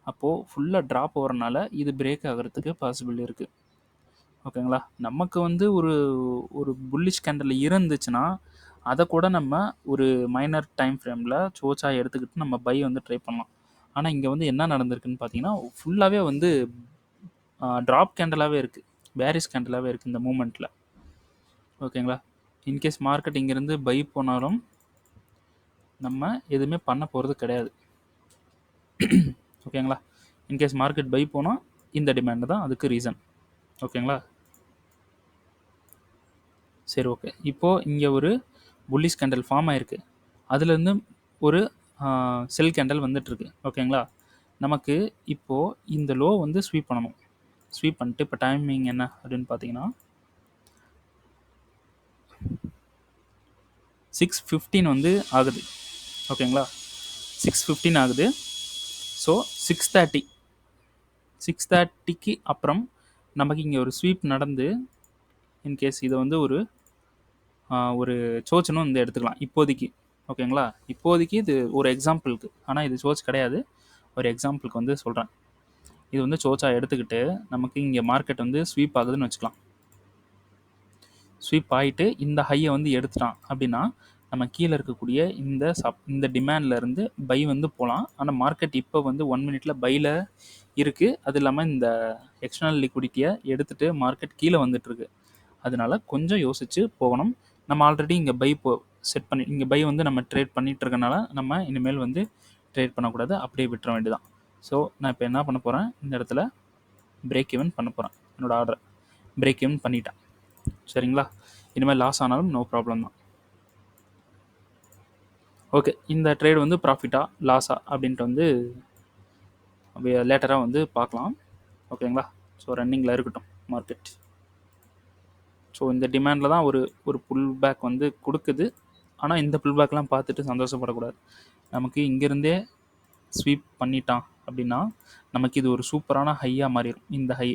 அப்போது ஃபுல்லாக ட்ராப் வரனால இது பிரேக் ஆகிறதுக்கு பாசிபிள் இருக்குது. ஓகேங்களா? நமக்கு வந்து ஒரு புல்லிஷ் கேண்டல் இருந்துச்சுன்னா அதை கூட நம்ம ஒரு மைனர் டைம் ஃப்ரேமில் சோச்சா எடுத்துக்கிட்டு நம்ம பை வந்து ட்ரை பண்ணலாம். ஆனால் இங்கே வந்து என்ன நடந்திருக்குன்னு பார்த்தீங்கன்னா ஃபுல்லாகவே வந்து ட்ராப் கேண்டலாகவே இருக்குது, பேரிஷ் கேண்டலாகவே இருக்குது இந்த மூமெண்ட்டில். ஓகேங்களா? இன்கேஸ் மார்க்கெட் இங்கேருந்து பை போனாலும் நம்ம எதுவுமே பண்ண போகிறது கிடையாது. ஓகேங்களா? இன்கேஸ் மார்க்கெட் பை போனால் இந்த டிமாண்டு தான் அதுக்கு ரீசன். ஓகேங்களா? சரி, ஓகே. இப்போது இங்கே ஒரு புல்லிஷ் கேண்டல் ஃபார்ம் ஆகிருக்கு, அதுலேருந்து ஒரு செல் கேண்டல் வந்துட்டுருக்கு. ஓகேங்களா? நமக்கு இப்போது இந்த லோ வந்து ஸ்வீப் பண்ணணும். ஸ்வீப் பண்ணிட்டு இப்போ டைமிங் என்ன அப்படின்னு பார்த்தீங்கன்னா 6:15 வந்து ஆகுது. ஓகேங்களா? 6:15 ஆகுது. ஸோ 6:30க்கு அப்புறம் நமக்கு இங்கே ஒரு ஸ்வீப் நடந்து, இன்கேஸ் இதை வந்து ஒரு சோச்சுன்னு வந்து எடுத்துக்கலாம் இப்போதைக்கு. ஓகேங்களா? இப்போதைக்கு இது ஒரு எக்ஸாம்பிளுக்கு, ஆனால் இது சோச் கிடையாது, ஒரு எக்ஸாம்பிளுக்கு வந்து சொல்கிறேன். இது வந்து சோச்சா எடுத்துக்கிட்டு நமக்கு இங்கே மார்க்கெட் வந்து ஸ்வீப் ஆகுதுன்னு வச்சுக்கலாம். ஸ்வீப் ஆகிட்டு இந்த ஹையை வந்து எடுத்துட்டான் அப்படின்னா நம்ம கீழே இருக்கக்கூடிய இந்த டிமாண்ட்லேருந்து பை வந்து போகலாம். ஆனால் மார்க்கெட் இப்போ வந்து 1 மினிட்ல பையில் இருக்குது. அது இல்லாமல் இந்த எக்ஸ்டர்னல் லிக்விடிட்டியை எடுத்துகிட்டு மார்க்கெட் கீழே வந்துட்டுருக்கு. அதனால கொஞ்சம் யோசித்து போகணும். நம்ம ஆல்ரெடி இங்கே பை செட் பண்ணி இங்கே பை வந்து நம்ம ட்ரேட் பண்ணிகிட்டு இருக்கனால நம்ம இனிமேல் வந்து ட்ரேட் பண்ணக்கூடாது, அப்படியே விட்டுற வேண்டியதான். ஸோ நான் இப்போ என்ன பண்ண போகிறேன், இந்த இடத்துல பிரேக் ஈவன் பண்ண போகிறேன். என்னோடய ஆர்டர் பிரேக் ஈவன் பண்ணிட்டேன். சரிங்களா? இனிமேல் லாஸ் ஆனாலும் நோ ப்ராப்ளம் தான். ஓகே, இந்த ட்ரேட் வந்து ப்ராஃபிட்டா லாஸா அப்படின்ட்டு வந்து லேட்டராக வந்து பார்க்கலாம். ஓகேங்களா? ஸோ ரன்னிங்கில் இருக்கட்டும் மார்க்கெட். ஸோ இந்த டிமாண்டில் தான் ஒரு புல் பேக் வந்து கொடுக்குது. ஆனால் இந்த புல் பேக்லாம் பார்த்துட்டு சந்தோஷப்படக்கூடாது. நமக்கு இங்கேருந்தே ஸ்வீப் பண்ணிட்டான் அப்படின்னா நமக்கு இது ஒரு சூப்பரான ஹையாக மாறிடும். இந்த ஹை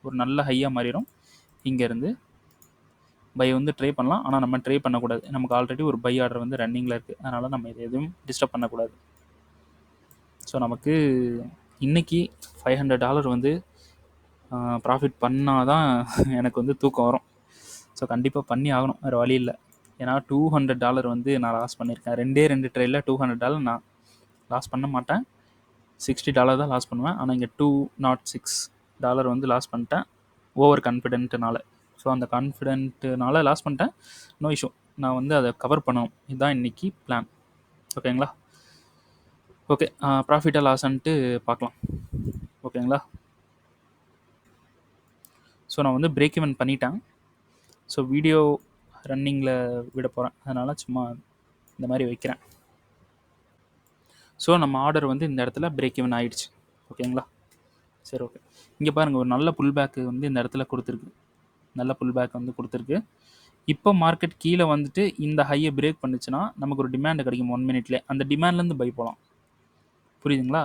ஒரு நல்ல ஹையாக மாறிடும். இங்கேருந்து பை வந்து ட்ரை பண்ணலாம், ஆனால் நம்ம ட்ரை பண்ணக்கூடாது. நமக்கு ஆல்ரெடி ஒரு பை ஆர்டர் வந்து ரன்னிங்கில் இருக்குது. அதனால் நம்ம இது எதுவும் டிஸ்டர்ப் பண்ணக்கூடாது. ஸோ நமக்கு இன்றைக்கி $500 வந்து ப்ராஃபிட் பண்ணால் தான் எனக்கு வந்து தூக்கம் வரும். ஸோ கண்டிப்பாக பண்ணி ஆகணும், வேறு வழி இல்லை. ஏன்னா $200 வந்து நான் லாஸ் பண்ணியிருக்கேன். 2 ட்ரேடில் $200 நான் லாஸ் பண்ண மாட்டேன். $60 தான் லாஸ் பண்ணுவேன். ஆனால் இங்கே $206 வந்து லாஸ் பண்ணிட்டேன் ஓவர் கான்ஃபிடென்ட்னால. ஸோ அந்த கான்ஃபிடென்ட்னால லாஸ் பண்ணிட்டேன். நோ இஷ்யூ, நான் வந்து அதை கவர் பண்ணணும். இதுதான் இன்றைக்கி பிளான். ஓகேங்களா? ஓகே, ப்ராஃபிட்டாக லாஸான்ட்டு பார்க்கலாம். ஓகேங்களா? ஸோ நான் வந்து பிரேக் ஈவன் பண்ணிட்டேன். ஸோ வீடியோ ரன்னிங்கில் விட போகிறேன், அதனால் சும்மா இந்த மாதிரி வைக்கிறேன். ஸோ நம்ம ஆர்டர் வந்து இந்த இடத்துல பிரேக் ஈவன் ஆகிடுச்சு. ஓகேங்களா? சரி, ஓகே. இங்கே பாருங்கள், ஒரு நல்ல புல் பேக்கு வந்து இந்த இடத்துல கொடுத்துருக்கு. நல்ல புல் பேக் வந்து கொடுத்துருக்கு. இப்போ மார்க்கெட் கீழே வந்துட்டு இந்த ஹையை பிரேக் பண்ணுச்சுன்னா நமக்கு ஒரு டிமாண்ட் கிடைக்கும் 1 மினிட்லேயே. அந்த டிமாண்ட்லேருந்து பை போகலாம். புரியுதுங்களா?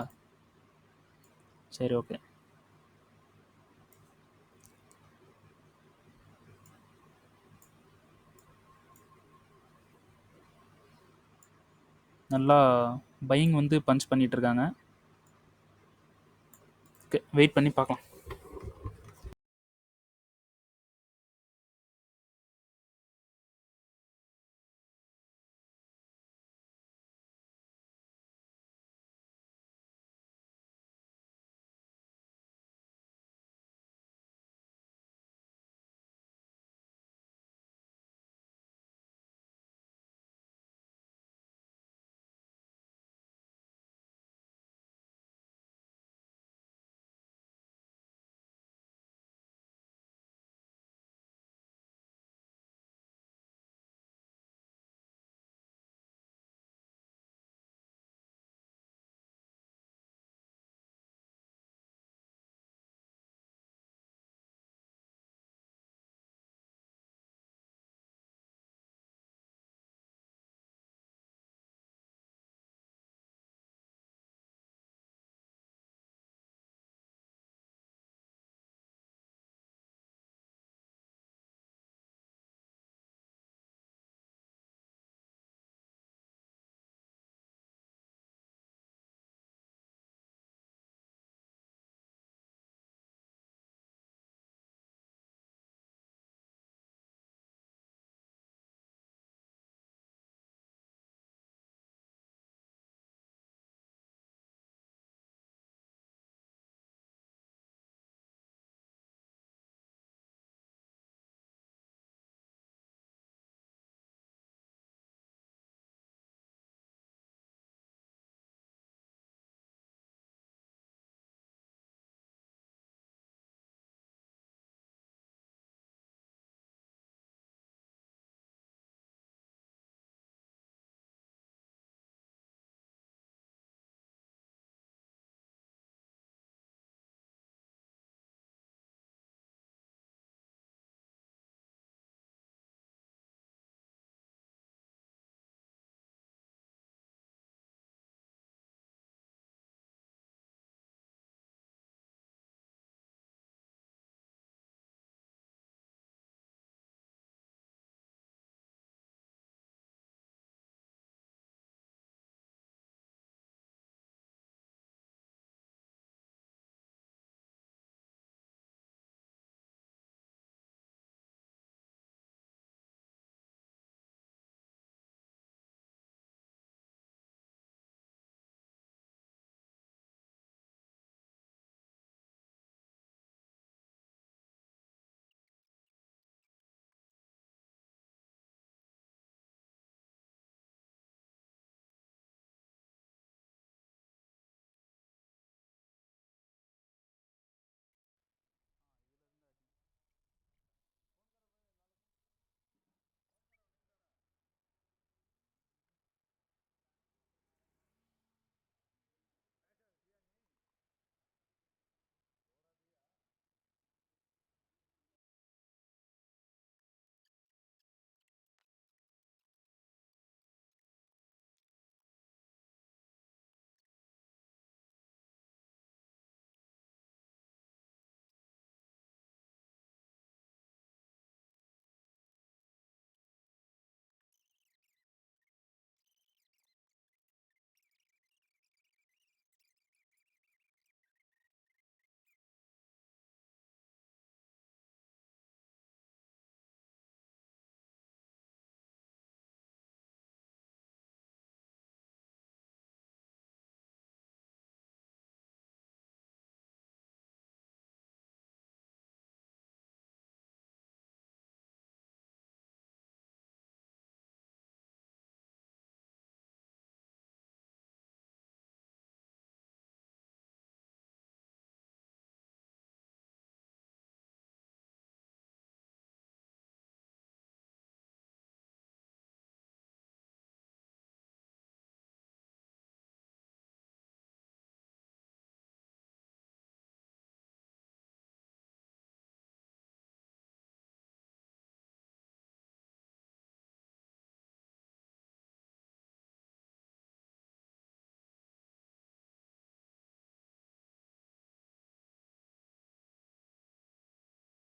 சரி, ஓகே. நல்லா பையிங் வந்து பஞ்ச் பண்ணிகிட்டு இருக்காங்க. ஓகே, வெயிட் பண்ணி பார்க்கலாம்.